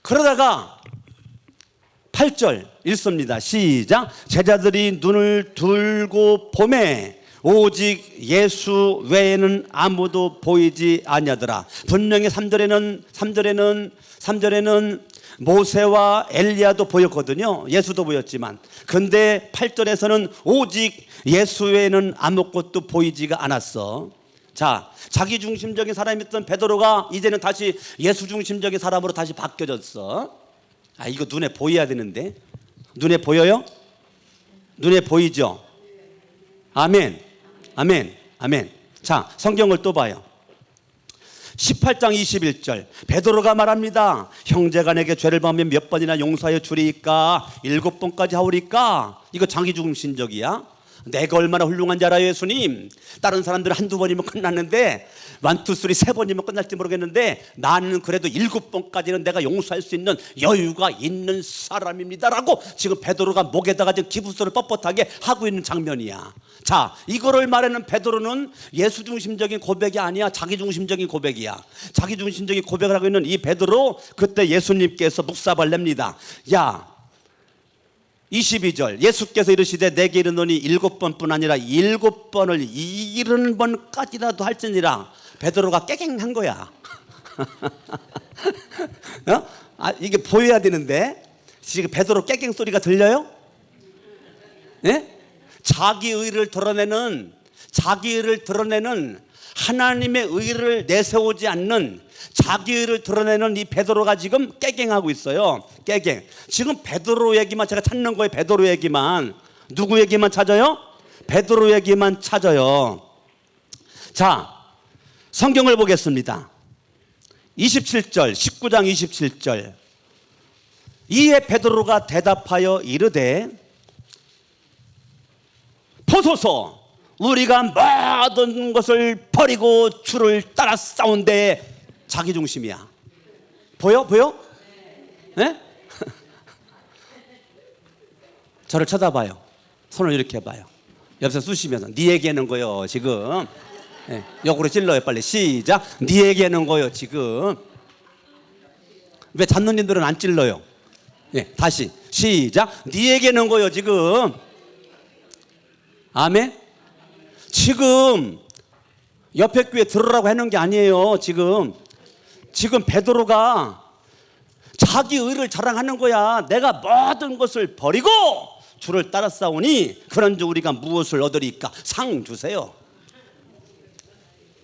그러다가 8절 읽습니다. 시작. 제자들이 눈을 들고 보매 오직 예수 외에는 아무도 보이지 아니하더라. 분명히 3절에는 모세와 엘리야도 보였거든요. 예수도 보였지만, 근데 8절에서는 오직 예수 외에는 아무것도 보이지가 않았어. 자, 자기중심적인 사람이었던 베드로가 이제는 다시 예수중심적인 사람으로 다시 바뀌어졌어. 이거 눈에 보여야 되는데. 눈에 보여요? 눈에 보이죠? 아멘. 자, 성경을 또 봐요. 18장 21절 베드로가 말합니다. 형제가 내게 죄를 범하면 몇 번이나 용서하여 주리까? 7번까지 하오리까? 이거 자기중심적이야. 내가 얼마나 훌륭한지 알아요, 예수님? 다른 사람들은 한두 번이면 끝났는데 1, 2, 3, 3번이면 끝날지 모르겠는데 나는 그래도 7번까지는 내가 용서할 수 있는 여유가 있는 사람입니다라고 지금 베드로가 목에다가 지금 기부서를 뻣뻣하게 하고 있는 장면이야. 자, 이거를 말하는 베드로는 예수중심적인 고백이 아니야. 자기중심적인 고백이야. 자기중심적인 고백을 하고 있는 이 베드로, 그때 예수님께서 묵사발 냅니다. 야, 22절 예수께서 이르시되 내게 이르노니 7번뿐 아니라 7번을 70번까지라도 할지니라. 베드로가 깨갱한 거야. 이게 보여야 되는데 지금 베드로 깨갱 소리가 들려요? 네? 자기 의를 드러내는 하나님의 의를 내세우지 않는 자기 의를 드러내는 이 베드로가 지금 깨갱하고 있어요. 깨갱. 지금 베드로 얘기만 제가 찾는 거예요. 베드로 얘기만. 누구 얘기만 찾아요? 베드로 얘기만 찾아요. 자, 성경을 보겠습니다. 27절, 19장 27절. 이에 베드로가 대답하여 이르되 보소서, 우리가 모든 것을 버리고 주를 따라 싸운데. 자기중심이야. 보여? 네? 저를 쳐다봐요. 손을 이렇게 해봐요. 옆에서 쑤시면서 네 얘기하는 거요 지금. 네. 역으로 찔러요. 빨리 시작. 네 얘기하는 거요 지금. 왜 잡느님들은 안 찔러요? 네. 다시 시작. 네 얘기하는 거요 지금. 아멘. 지금 옆에 교회 들으라고 해놓은 게 아니에요. 지금 베드로가 자기 의를 자랑하는 거야. 내가 모든 것을 버리고 주를 따라 싸우니 그런즉 우리가 무엇을 얻으리까? 상 주세요.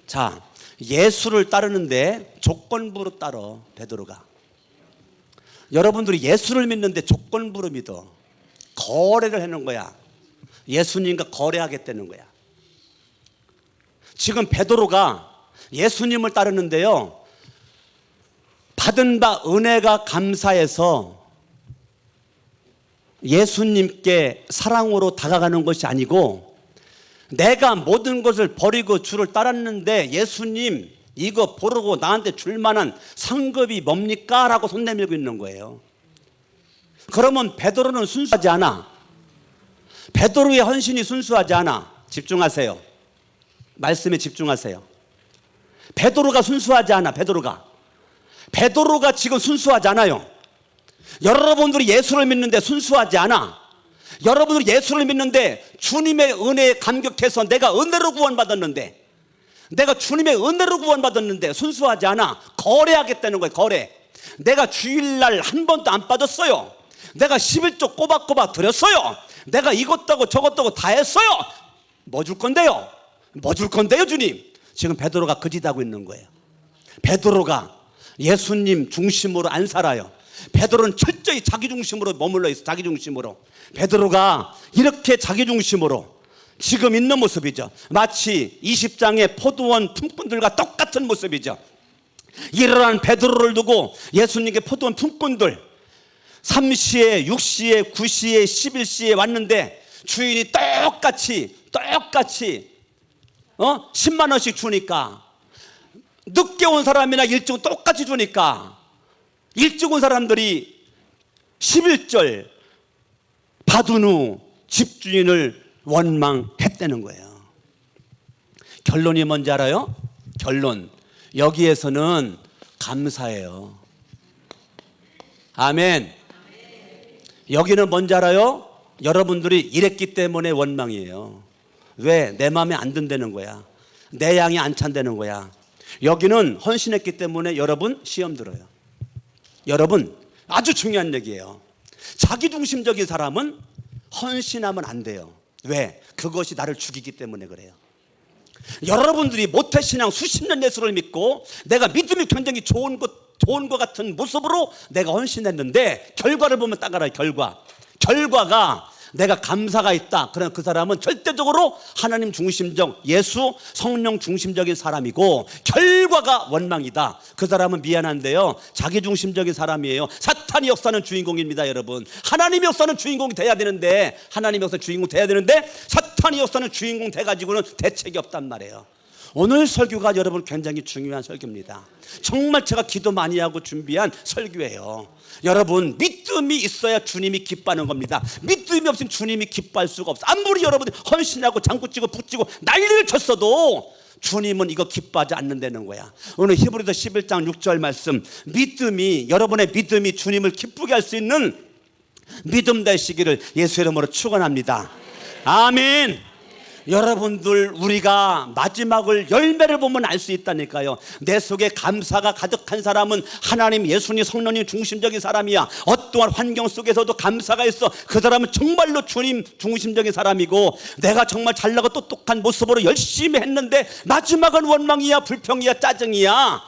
자, 예수를 따르는데 조건부로 따라 베드로가. 여러분들이 예수를 믿는데 조건부로 믿어. 거래를 하는 거야. 예수님과 거래하겠다는 거야. 지금 베드로가 예수님을 따르는데요, 받은 바 은혜가 감사해서 예수님께 사랑으로 다가가는 것이 아니고, 내가 모든 것을 버리고 주를 따랐는데 예수님 이거 보르고 나한테 줄 만한 상급이 뭡니까? 라고 손 내밀고 있는 거예요. 그러면 베드로는 순수하지 않아. 베드로의 헌신이 순수하지 않아. 집중하세요. 말씀에 집중하세요. 베드로가 순수하지 않아. 베드로가 지금 순수하지 않아요. 여러분들이 예수를 믿는데 순수하지 않아. 여러분들이 예수를 믿는데 주님의 은혜에 감격해서 내가 은혜로 구원받았는데, 내가 주님의 은혜로 구원받았는데 순수하지 않아 거래하겠다는 거예요. 거래. 내가 주일날 한 번도 안 빠졌어요. 내가 11조 꼬박꼬박 드렸어요. 내가 이것도 하고 저것도 하고 다 했어요. 뭐 줄 건데요? 뭐 줄 건데요, 주님? 지금 베드로가 그 짓 하고 있는 거예요. 베드로가 예수님 중심으로 안 살아요. 베드로는 철저히 자기 중심으로 머물러 있어. 자기 중심으로. 베드로가 이렇게 자기 중심으로 지금 있는 모습이죠. 마치 20장의 포도원 품꾼들과 똑같은 모습이죠. 이러한 베드로를 두고 예수님께 포도원 품꾼들 3시에 6시에 9시에 11시에 왔는데 주인이 똑같이 10만 원씩 주니까, 늦게 온 사람이나 일찍 온 똑같이 주니까 일찍 온 사람들이 11절 받은 후 집주인을 원망했다는 거예요. 결론이 뭔지 알아요? 결론. 여기에서는 감사해요. 아멘. 여기는 뭔지 알아요? 여러분들이 이랬기 때문에 원망이에요. 왜? 내 마음에 안 든다는 거야. 내 양이 안 찬다는 거야. 여기는 헌신했기 때문에 여러분 시험 들어요. 여러분, 아주 중요한 얘기예요. 자기중심적인 사람은 헌신하면 안 돼요. 왜? 그것이 나를 죽이기 때문에 그래요. 여러분들이 모태신앙 수십 년 예수를 믿고 내가 믿음이 굉장히 좋은 것 같은 모습으로 내가 헌신했는데 결과를 보면 딱 알아요. 결과가 내가 감사가 있다. 그러면 그 사람은 절대적으로 하나님 중심적, 예수 성령 중심적인 사람이고, 결과가 원망이다. 그 사람은 미안한데요, 자기 중심적인 사람이에요. 사탄이 역사는 주인공입니다. 여러분, 하나님이 역사는 주인공이 돼야 되는데, 하나님이 역사 주인공 돼야 되는데 사탄이 역사는 주인공 돼가지고는 대책이 없단 말이에요. 오늘 설교가 여러분 굉장히 중요한 설교입니다. 정말 제가 기도 많이 하고 준비한 설교예요. 여러분, 믿음이 있어야 주님이 기뻐하는 겁니다. 믿음이 없으면 주님이 기뻐할 수가 없어요. 아무리 여러분이 헌신하고 장구치고 북치고 난리를 쳤어도 주님은 이거 기뻐하지 않는다는 거야. 오늘 히브리서 11장 6절 말씀, 여러분의 믿음이 주님을 기쁘게 할 수 있는 믿음 되시기를 예수의 이름으로 축원합니다. 아멘. 여러분들, 우리가 마지막을 열매를 보면 알 수 있다니까요. 내 속에 감사가 가득한 사람은 하나님, 예수님, 성령님 중심적인 사람이야. 어떠한 환경 속에서도 감사가 있어. 그 사람은 정말로 주님 중심적인 사람이고, 내가 정말 잘나고 똑똑한 모습으로 열심히 했는데 마지막은 원망이야, 불평이야, 짜증이야,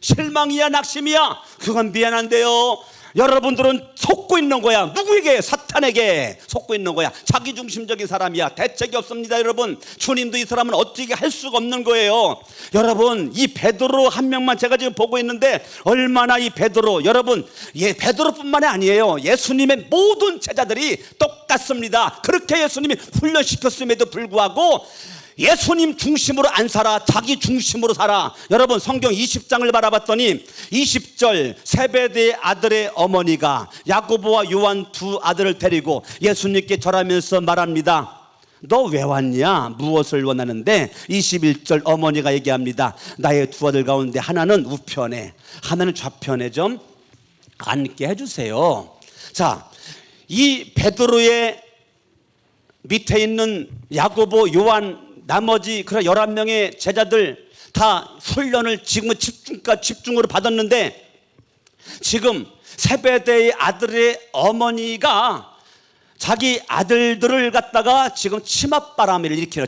실망이야, 낙심이야. 그건 미안한데요, 여러분들은 속고 있는 거야. 누구에게? 사탄에게 속고 있는 거야. 자기중심적인 사람이야. 대책이 없습니다. 여러분, 주님도 이 사람은 어떻게 할 수가 없는 거예요. 여러분, 이 베드로 한 명만 제가 지금 보고 있는데, 얼마나 이 베드로, 여러분, 베드로뿐만이 아니에요. 예수님의 모든 제자들이 똑같습니다. 그렇게 예수님이 훈련시켰음에도 불구하고 예수님 중심으로 안 살아. 자기 중심으로 살아. 여러분, 성경 20장을 바라봤더니 20절, 세베대의 아들의 어머니가 야고보와 요한 두 아들을 데리고 예수님께 절하면서 말합니다. 너 왜 왔냐? 무엇을 원하는데? 21절 어머니가 얘기합니다. 나의 두 아들 가운데 하나는 우편에, 하나는 좌편에 좀 앉게 해주세요. 자, 이 베드로의 밑에 있는 야고보, 요한, 나머지 그런 11명의 제자들 다 훈련을 지금은 집중으로 받았는데, 지금 세베대의 아들의 어머니가 자기 아들들을 갖다가 지금 치맛바람을 일으켜요.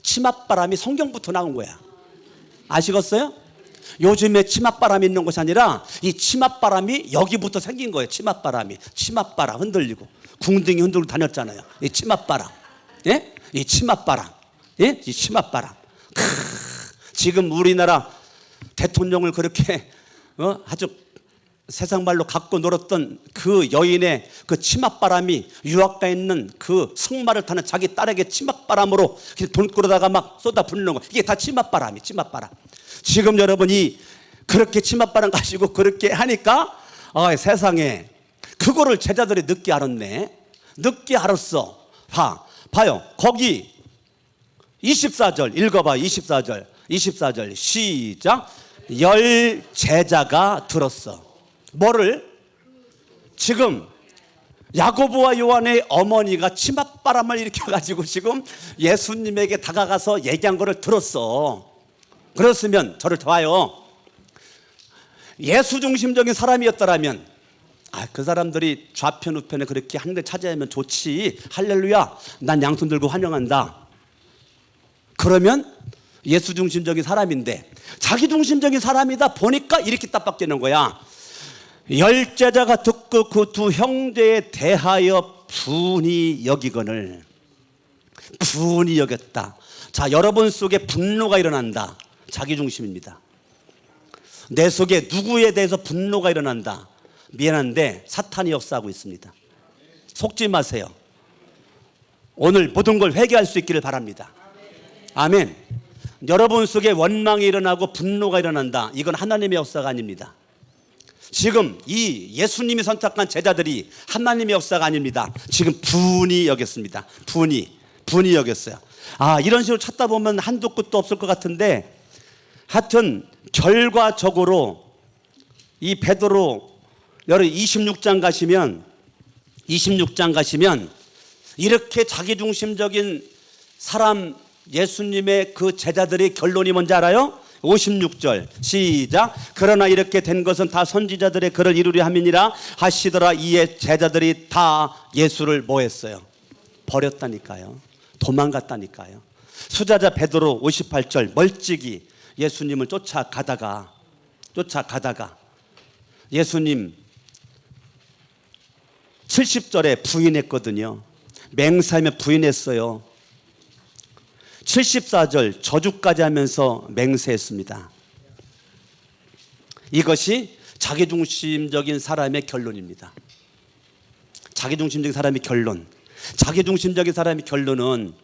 치맛바람이 성경부터 나온 거야. 아시겠어요? 요즘에 치맛바람이 있는 것이 아니라 이 치맛바람이 여기부터 생긴 거예요. 치맛바람 흔들리고 궁둥이 흔들고 다녔잖아요. 이 치맛바람. 예? 이 치맛바람. 예? 이 치맛바람. 지금 우리나라 대통령을 그렇게 아주 세상 말로 갖고 놀았던 그 여인의 그 치맛바람이 유학가 있는 그 승마를 타는 자기 딸에게 치맛바람으로 돈 끌어다가 막 쏟아 붓는 거. 이게 다 치맛바람. 지금 여러분이 그렇게 치맛바람 가지고 그렇게 하니까 세상에 그거를 제자들이 늦게 알았네. 늦게 알았어. 봐요. 거기 24절 읽어봐. 24절 시작. 10 제자가 들었어. 뭐를? 지금 야고보와 요한의 어머니가 치맛바람을 일으켜가지고 지금 예수님에게 다가가서 얘기한 거를 들었어. 그렇으면 저를 봐요. 예수 중심적인 사람이었더라면 그 사람들이 좌편 우편에 그렇게 한 대 차지하면 좋지, 할렐루야, 난 양손 들고 환영한다. 그러면 예수 중심적인 사람인데 자기 중심적인 사람이다 보니까 이렇게 딱 바뀌는 거야. 열제자가 듣고 그 두 형제에 대하여 분이 여기거늘. 분이 여겼다. 자, 여러분 속에 분노가 일어난다. 자기 중심입니다. 내 속에 누구에 대해서 분노가 일어난다. 미안한데 사탄이 역사하고 있습니다. 속지 마세요. 오늘 모든 걸 회개할 수 있기를 바랍니다. 아멘. 여러분 속에 원망이 일어나고 분노가 일어난다. 이건 하나님의 역사가 아닙니다. 지금 이 예수님이 선택한 제자들이 하나님의 역사가 아닙니다. 지금 분이 여겼습니다. 분이 여겼어요. 이런 식으로 찾다 보면 한도 끝도 없을 것 같은데, 하여튼 결과적으로 이 베드로 여러분 26장 가시면 이렇게 자기중심적인 사람 예수님의 그 제자들의 결론이 뭔지 알아요? 56절 시작. 그러나 이렇게 된 것은 다 선지자들의 글을 이루려 함이니라 하시더라. 이에 제자들이 다 예수를 뭐 했어요? 버렸다니까요. 도망갔다니까요. 수자자 베드로 58절 멀찍이 예수님을 쫓아가다가 예수님 70절에 부인했거든요. 맹세하며 부인했어요. 74절 저주까지 하면서 맹세했습니다. 이것이 자기중심적인 사람의 결론입니다. 자기중심적인 사람의 결론. 자기중심적인 사람의 결론은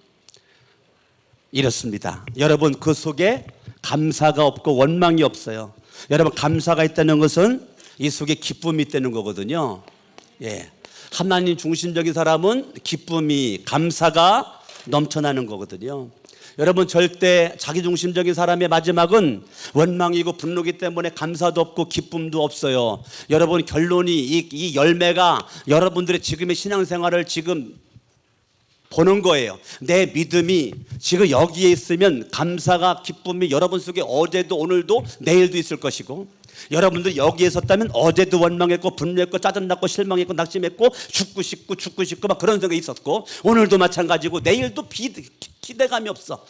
이렇습니다. 여러분, 그 속에 감사가 없고 원망이 없어요. 여러분, 감사가 있다는 것은 이 속에 기쁨이 있다는 거거든요. 예. 하나님 중심적인 사람은 기쁨이, 감사가 넘쳐나는 거거든요. 여러분, 절대 자기중심적인 사람의 마지막은 원망이고 분노기 때문에 감사도 없고 기쁨도 없어요. 여러분, 결론이 이 열매가 여러분들의 지금의 신앙생활을 지금 보는 거예요. 내 믿음이 지금 여기에 있으면 감사가, 기쁨이 여러분 속에 어제도 오늘도 내일도 있을 것이고, 여러분들 여기에 섰다면 어제도 원망했고 분노했고 짜증났고 실망했고 낙심했고 죽고 싶고 막 그런 생각이 있었고, 오늘도 마찬가지고 내일도 기대감이 없어요.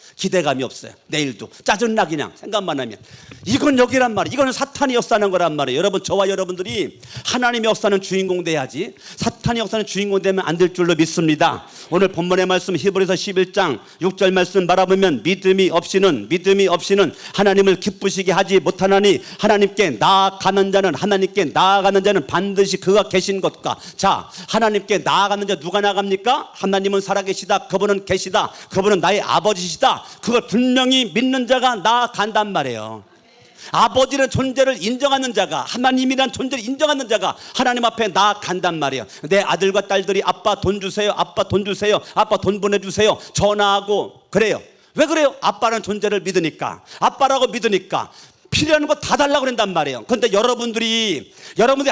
내일도 짜증나, 그냥 생각만 하면. 이건 여기란 말이에요. 이거는 사탄이 역사하는 거란 말이에요. 여러분, 저와 여러분들이 하나님의 역사는 주인공 돼야지, 사탄이 역사는 주인공 되면 안 될 줄로 믿습니다. 오늘 본문의 말씀 히브리서 11장 6절 말씀 바라보면 믿음이 없이는 하나님을 기쁘시게 하지 못하나니 하나님께 나아가는 자는 반드시 그가 계신 것과. 자, 하나님께 나아가는 자 누가 나갑니까? 하나님은 살아계시다. 그분은 계시다. 그분은 나의 아버지시다. 그걸 분명히 믿는 자가 나아간단 말이에요. 아버지의 존재를 인정하는 자가, 하나님이란 존재를 인정하는 자가 하나님 앞에 나아간단 말이에요. 내 아들과 딸들이 아빠 돈 주세요, 아빠 돈 보내주세요 전화하고 그래요. 왜 그래요? 아빠라는 존재를 믿으니까, 아빠라고 믿으니까 필요한 거 다 달라고 그런단 말이에요. 그런데 여러분들이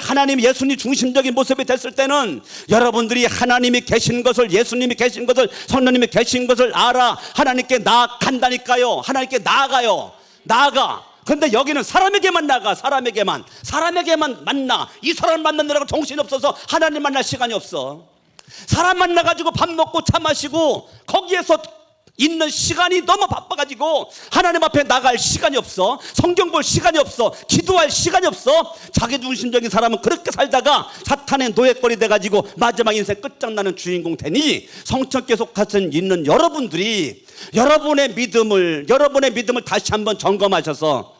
하나님 예수님 중심적인 모습이 됐을 때는 여러분들이 하나님이 계신 것을, 예수님이 계신 것을, 성령님이 계신 것을 알아 하나님께 나아간다니까요. 하나님께 나아가. 그런데 여기는 사람에게만 나가. 사람에게만 만나. 이 사람 만나느라고 정신이 없어서 하나님 만날 시간이 없어. 사람 만나가지고 밥 먹고 차 마시고 거기에서 있는 시간이 너무 바빠가지고 하나님 앞에 나갈 시간이 없어. 성경 볼 시간이 없어. 기도할 시간이 없어. 자기중심적인 사람은 그렇게 살다가 사탄의 노예꼴이 돼가지고 마지막 인생 끝장나는 주인공 되니, 성령께 속하신 있는 여러분들이 여러분의 믿음을 다시 한번 점검하셔서,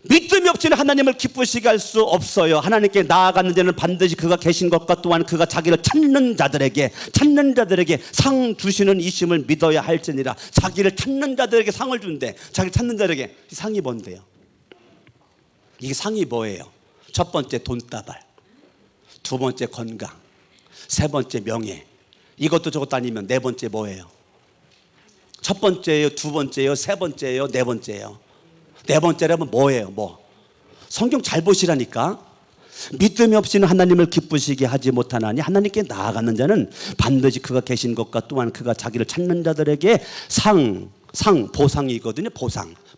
믿음이 없이는 하나님을 기쁘시게 할 수 없어요. 하나님께 나아가는 데는 반드시 그가 계신 것과 또한 그가 자기를 찾는 자들에게 상 주시는 이심을 믿어야 할지니라. 자기를 찾는 자들에게 상을 준대. 자기를 찾는 자들에게. 상이 뭔데요? 이게 상이 뭐예요? 첫 번째 돈다발, 두 번째 건강, 세 번째 명예. 이것도 저것도 아니면 네 번째 뭐예요? 첫 번째예요, 두 번째예요, 세 번째예요, 네 번째예요? 네 번째라면 뭐예요? 성경 잘 보시라니까. 믿음이 없이는 하나님을 기쁘시게 하지 못하나니 하나님께 나아가는 자는 반드시 그가 계신 것과 또한 그가 자기를 찾는 자들에게 보상이거든요.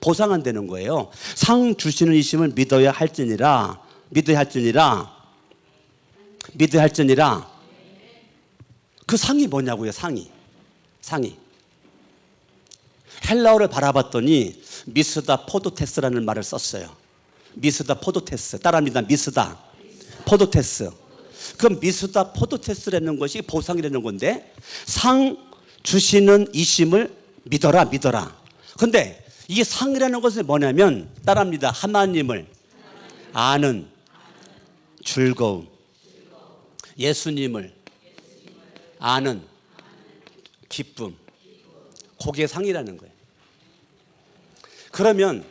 보상한다는 거예요. 상 주시는 이심을 믿어야 할지니라. 그 상이 뭐냐고요. 상이 헬라어를 바라봤더니 미스다 포도테스라는 말을 썼어요. 미스다 포도테스. 따라합니다. 미스다 포도테스. 그 미스다 포도테스라는 것이 보상이라는 건데, 상 주시는 이심을 믿어라. 근데 이게 상이라는 것은 뭐냐면, 따라합니다. 하나님을 아는 즐거움, 예수님을 아는 기쁨, 그게 상이라는 거예요. 그러면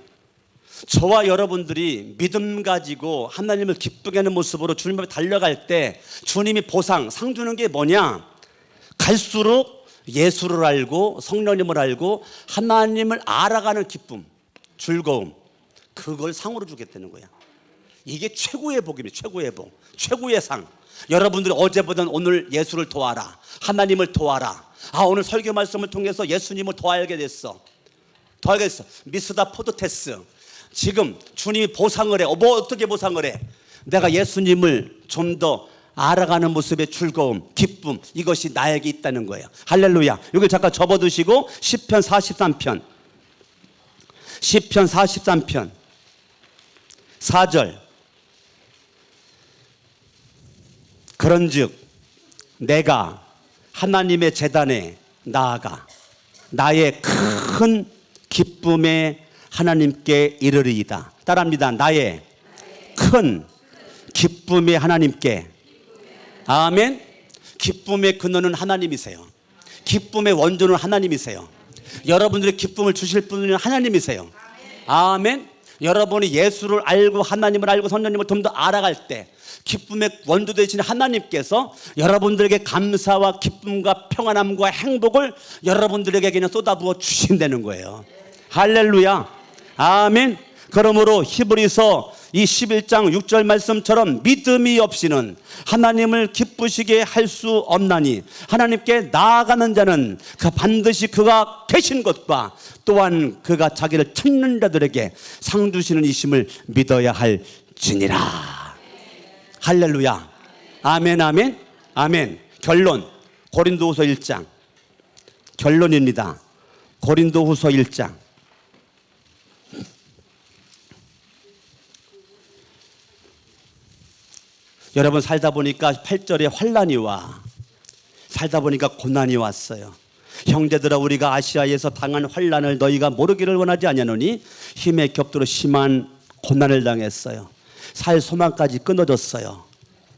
저와 여러분들이 믿음 가지고 하나님을 기쁘게 하는 모습으로 주님 앞에 달려갈 때 주님이 상 주는 게 뭐냐? 갈수록 예수를 알고 성령님을 알고 하나님을 알아가는 기쁨, 즐거움, 그걸 상으로 주겠다는 거야. 이게 최고의 복입니다. 최고의 복, 최고의 상. 여러분들이 어제보다는 오늘 예수를 도와라, 하나님을 도와라. 오늘 설교 말씀을 통해서 예수님을 더 알게 됐어. 미스다 포도테스. 지금 주님이 보상을 해. 어떻게 보상을 해? 내가 예수님을 좀 더 알아가는 모습의 즐거움, 기쁨, 이것이 나에게 있다는 거예요. 할렐루야. 여기 잠깐 접어두시고 시편 43편 4절. 그런즉 내가 하나님의 제단에 나아가 나의 큰 기쁨에 하나님께 이르리이다. 따라합니다. 나의 큰 기쁨에 하나님께. 아멘. 기쁨의 근원은 하나님이세요. 기쁨의 원조는 하나님이세요. 여러분들의 기쁨을 주실 분은 하나님이세요. 아멘. 여러분이 예수를 알고 하나님을 알고 성령님을 좀 더 알아갈 때 기쁨의 원조 되신 하나님께서 여러분들에게 감사와 기쁨과 평안함과 행복을 여러분들에게 그냥 쏟아부어 주신다는 거예요. 할렐루야. 아멘. 그러므로 히브리서 이 11장 6절 말씀처럼 믿음이 없이는 하나님을 기쁘시게 할 수 없나니 하나님께 나아가는 자는 반드시 그가 계신 것과 또한 그가 자기를 찾는 자들에게 상 주시는 이심을 믿어야 할지니라. 할렐루야. 아멘. 결론, 고린도후서 1장. 결론입니다. 고린도후서 1장. 여러분, 살다 보니까 8절에 환난이 와. 살다 보니까 고난이 왔어요. 형제들아, 우리가 아시아에서 당한 환난을 너희가 모르기를 원하지 아니하노니 힘에 겹도록 심한 고난을 당했어요. 살 소망까지 끊어졌어요.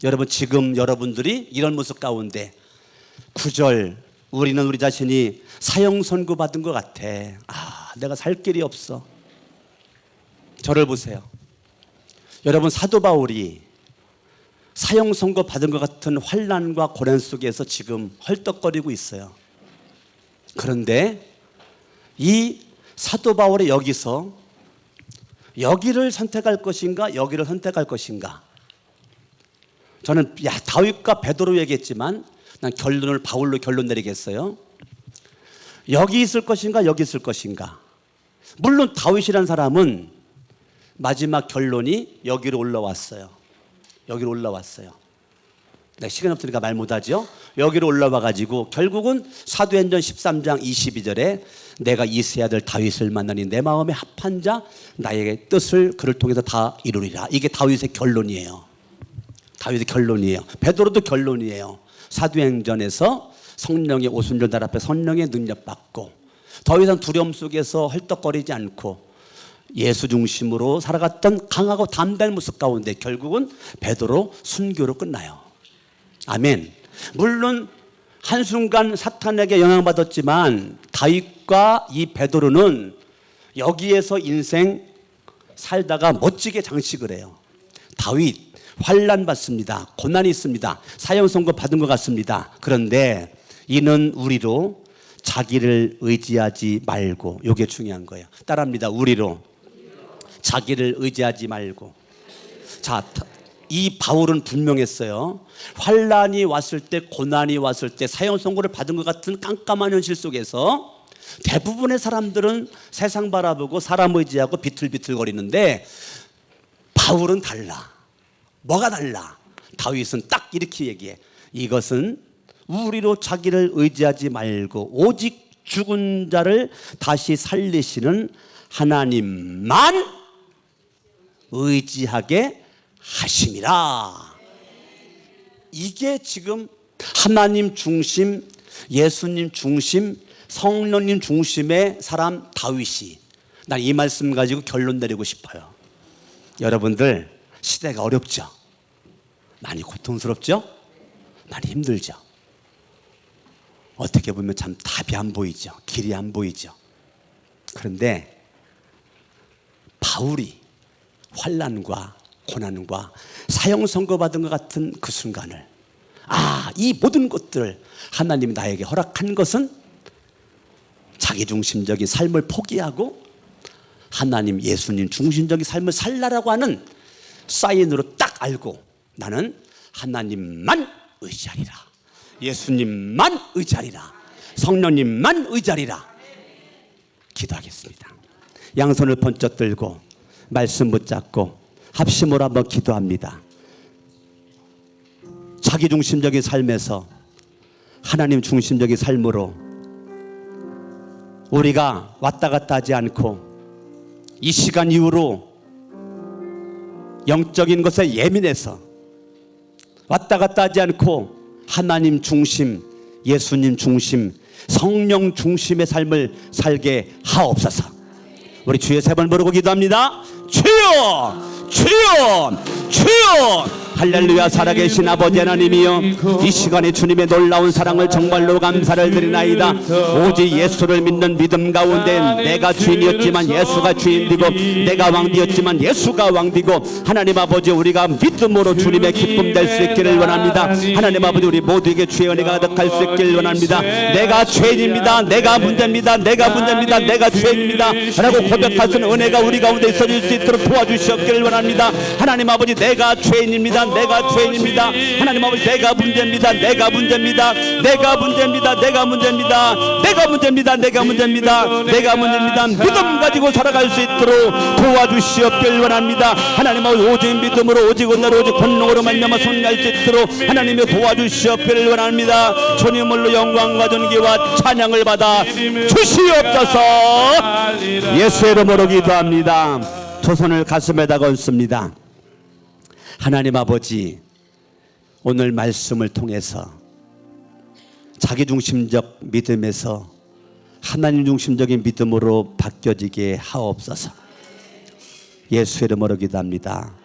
여러분, 지금 여러분들이 이런 모습 가운데 9절, 우리는 우리 자신이 사형 선고 받은 것 같아. 내가 살 길이 없어. 저를 보세요. 여러분, 사도 바울이 사형 선고 받은 것 같은 환난과 고난 속에서 지금 헐떡거리고 있어요. 그런데 이 사도 바울이 여기서 여기를 선택할 것인가, 여기를 선택할 것인가? 저는 다윗과 베드로 얘기했지만 난 바울로 결론 내리겠어요. 여기 있을 것인가, 여기 있을 것인가? 물론 다윗이라는 사람은 마지막 결론이 여기로 올라왔어요. 시간 없으니까 말 못하죠. 여기로 올라와가지고 결국은 사도행전 13장 22절에 내가 이세 아들 다윗을 만나니 내 마음에 합한 자 나에게 뜻을 그를 통해서 다 이루리라. 이게 다윗의 결론이에요. 베드로도 결론이에요. 사도행전에서 성령의 오순절 날 앞에 성령의 능력 받고 더 이상 두려움 속에서 헐떡거리지 않고 예수 중심으로 살아갔던 강하고 담대한 모습 가운데 결국은 베드로 순교로 끝나요. 아멘. 물론 한순간 사탄에게 영향받았지만 다윗과 이 베드로는 여기에서 인생 살다가 멋지게 장식을 해요. 다윗 환난 받습니다. 고난이 있습니다. 사형 선고 받은 것 같습니다. 그런데 이는 우리로 자기를 의지하지 말고, 이게 중요한 거예요. 따라합니다. 우리로 자기를 의지하지 말고. 자, 이 바울은 분명했어요. 환난이 왔을 때, 고난이 왔을 때 사형 선고를 받은 것 같은 깜깜한 현실 속에서 대부분의 사람들은 세상 바라보고 사람 의지하고 비틀비틀거리는데 바울은 달라. 뭐가 달라? 다윗은 딱 이렇게 얘기해. 이것은 우리로 자기를 의지하지 말고 오직 죽은 자를 다시 살리시는 하나님만 의지하게 하심이라. 이게 지금 하나님 중심, 예수님 중심, 성령님 중심의 사람 다윗이, 난 이 말씀 가지고 결론 내리고 싶어요. 여러분들 시대가 어렵죠? 많이 고통스럽죠? 많이 힘들죠? 어떻게 보면 참 답이 안 보이죠. 길이 안 보이죠. 그런데 바울이 환난과 고난과 사형 선고받은 것 같은 그 순간을, 이 모든 것들을 하나님이 나에게 허락한 것은 자기중심적인 삶을 포기하고 하나님, 예수님 중심적인 삶을 살라라고 하는 사인으로 딱 알고 나는 하나님만 의지하리라, 예수님만 의지하리라, 성령님만 의지하리라. 기도하겠습니다. 양손을 번쩍 들고 말씀 붙잡고 합심으로 한번 기도합니다. 자기중심적인 삶에서 하나님 중심적인 삶으로 우리가 왔다 갔다 하지 않고 이 시간 이후로 영적인 것에 예민해서 왔다 갔다 하지 않고 하나님 중심, 예수님 중심, 성령 중심의 삶을 살게 하옵소서. 우리 주여 세 번 부르고 기도합니다. 주여, 주여, 주여. 할렐루야. 살아계신 아버지 하나님이여, 이 시간에 주님의 놀라운 사랑을 정말로 감사를 드리나이다. 오직 예수를 믿는 믿음 가운데 내가 주인이었지만 예수가 주인되고, 내가 왕되었지만 예수가 왕되고, 하나님 아버지 우리가 믿음으로 주님의 기쁨 될 수 있기를 원합니다. 하나님 아버지 우리 모두에게 주의 은혜가 가득할 수 있기를 원합니다. 내가 죄인입니다, 내가 문제입니다, 내가 문제입니다, 내가 죄인입니다 라고 고백할 수 있는 은혜가 우리 가운데 있어질 수 있도록 도와주시옵기를 원합니다. 하나님 아버지 내가 죄인입니다, 내가 죄인입니다. 하나님 아버지 내가 문제입니다, 내가 문제입니다, 내가 문제입니다, 내가 문제입니다, 내가 문제입니다, 내가 문제입니다, 내가 문제입니다. 믿음 가지고 살아갈 수 있도록 도와주시옵길 원합니다. 하나님 아버지 오직 믿음으로, 오직 은혜로, 오직 권능으로 말미암아 승리할 수 있도록 하나님이 도와주시옵기를 원합니다. 주님으로 영광과 존귀와 찬양을 받아 주시옵소서. 예수의 이름으로 기도합니다. 두 손을 가슴에다 얹습니다. 하나님 아버지, 오늘 말씀을 통해서 자기중심적 믿음에서 하나님 중심적인 믿음으로 바뀌어지게 하옵소서. 예수의 이름으로 기도합니다.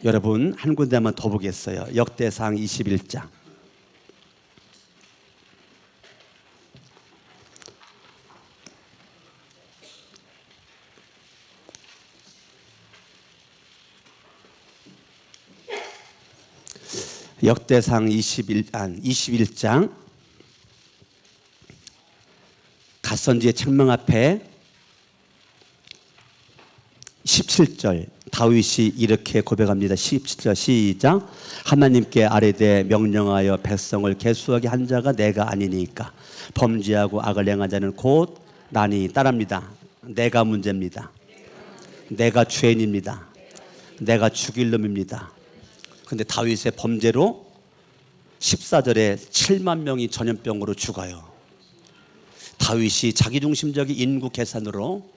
여러분 한 군데만 더 보겠어요. 역대상 21장. 역대상 21장 갓선지의 책망 앞에 17절 다윗이 이렇게 고백합니다. 17절 시작. 하나님께 아뢰되 명령하여 백성을 계수하게 한 자가 내가 아니니까 범죄하고 악을 행한 자는 곧 나니 따릅니다. 내가 문제입니다. 내가 죄인입니다. 내가 죽일 놈입니다. 근데 다윗의 범죄로 14절에 7만 명이 전염병으로 죽어요. 다윗이 자기중심적인 인구 계산으로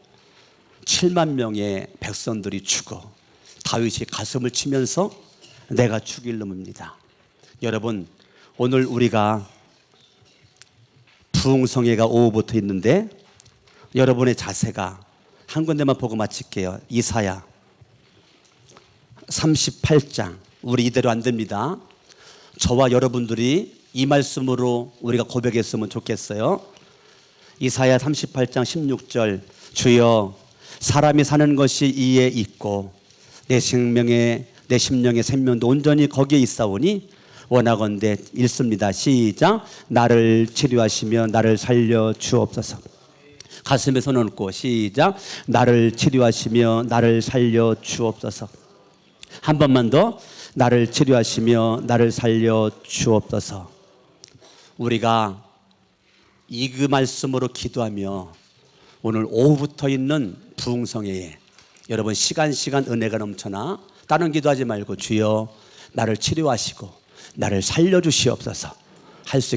7만 명의 백성들이 죽어 다윗이 가슴을 치면서 내가 죽일 놈입니다. 여러분 오늘 우리가 부흥성회가 오후부터 있는데 여러분의 자세가 한 군데만 보고 마칠게요. 이사야 38장. 우리 이대로 안 됩니다. 저와 여러분들이 이 말씀으로 우리가 고백했으면 좋겠어요. 이사야 38장 16절. 주여 사람이 사는 것이 이에 있고 내 심령의 생명도 온전히 거기에 있사오니 원하건대 읽습니다. 시작. 나를 치료하시며 나를 살려 주옵소서. 가슴에 손 얹고 시작. 나를 치료하시며 나를 살려 주옵소서. 한 번만 더. 나를 치료하시며 나를 살려 주옵소서. 우리가 이 그 말씀으로 기도하며 오늘 오후부터 있는 부흥성회에 여러분 시간 은혜가 넘쳐나 다른 기도하지 말고 주여 나를 치료하시고 나를 살려 주시옵소서 할 수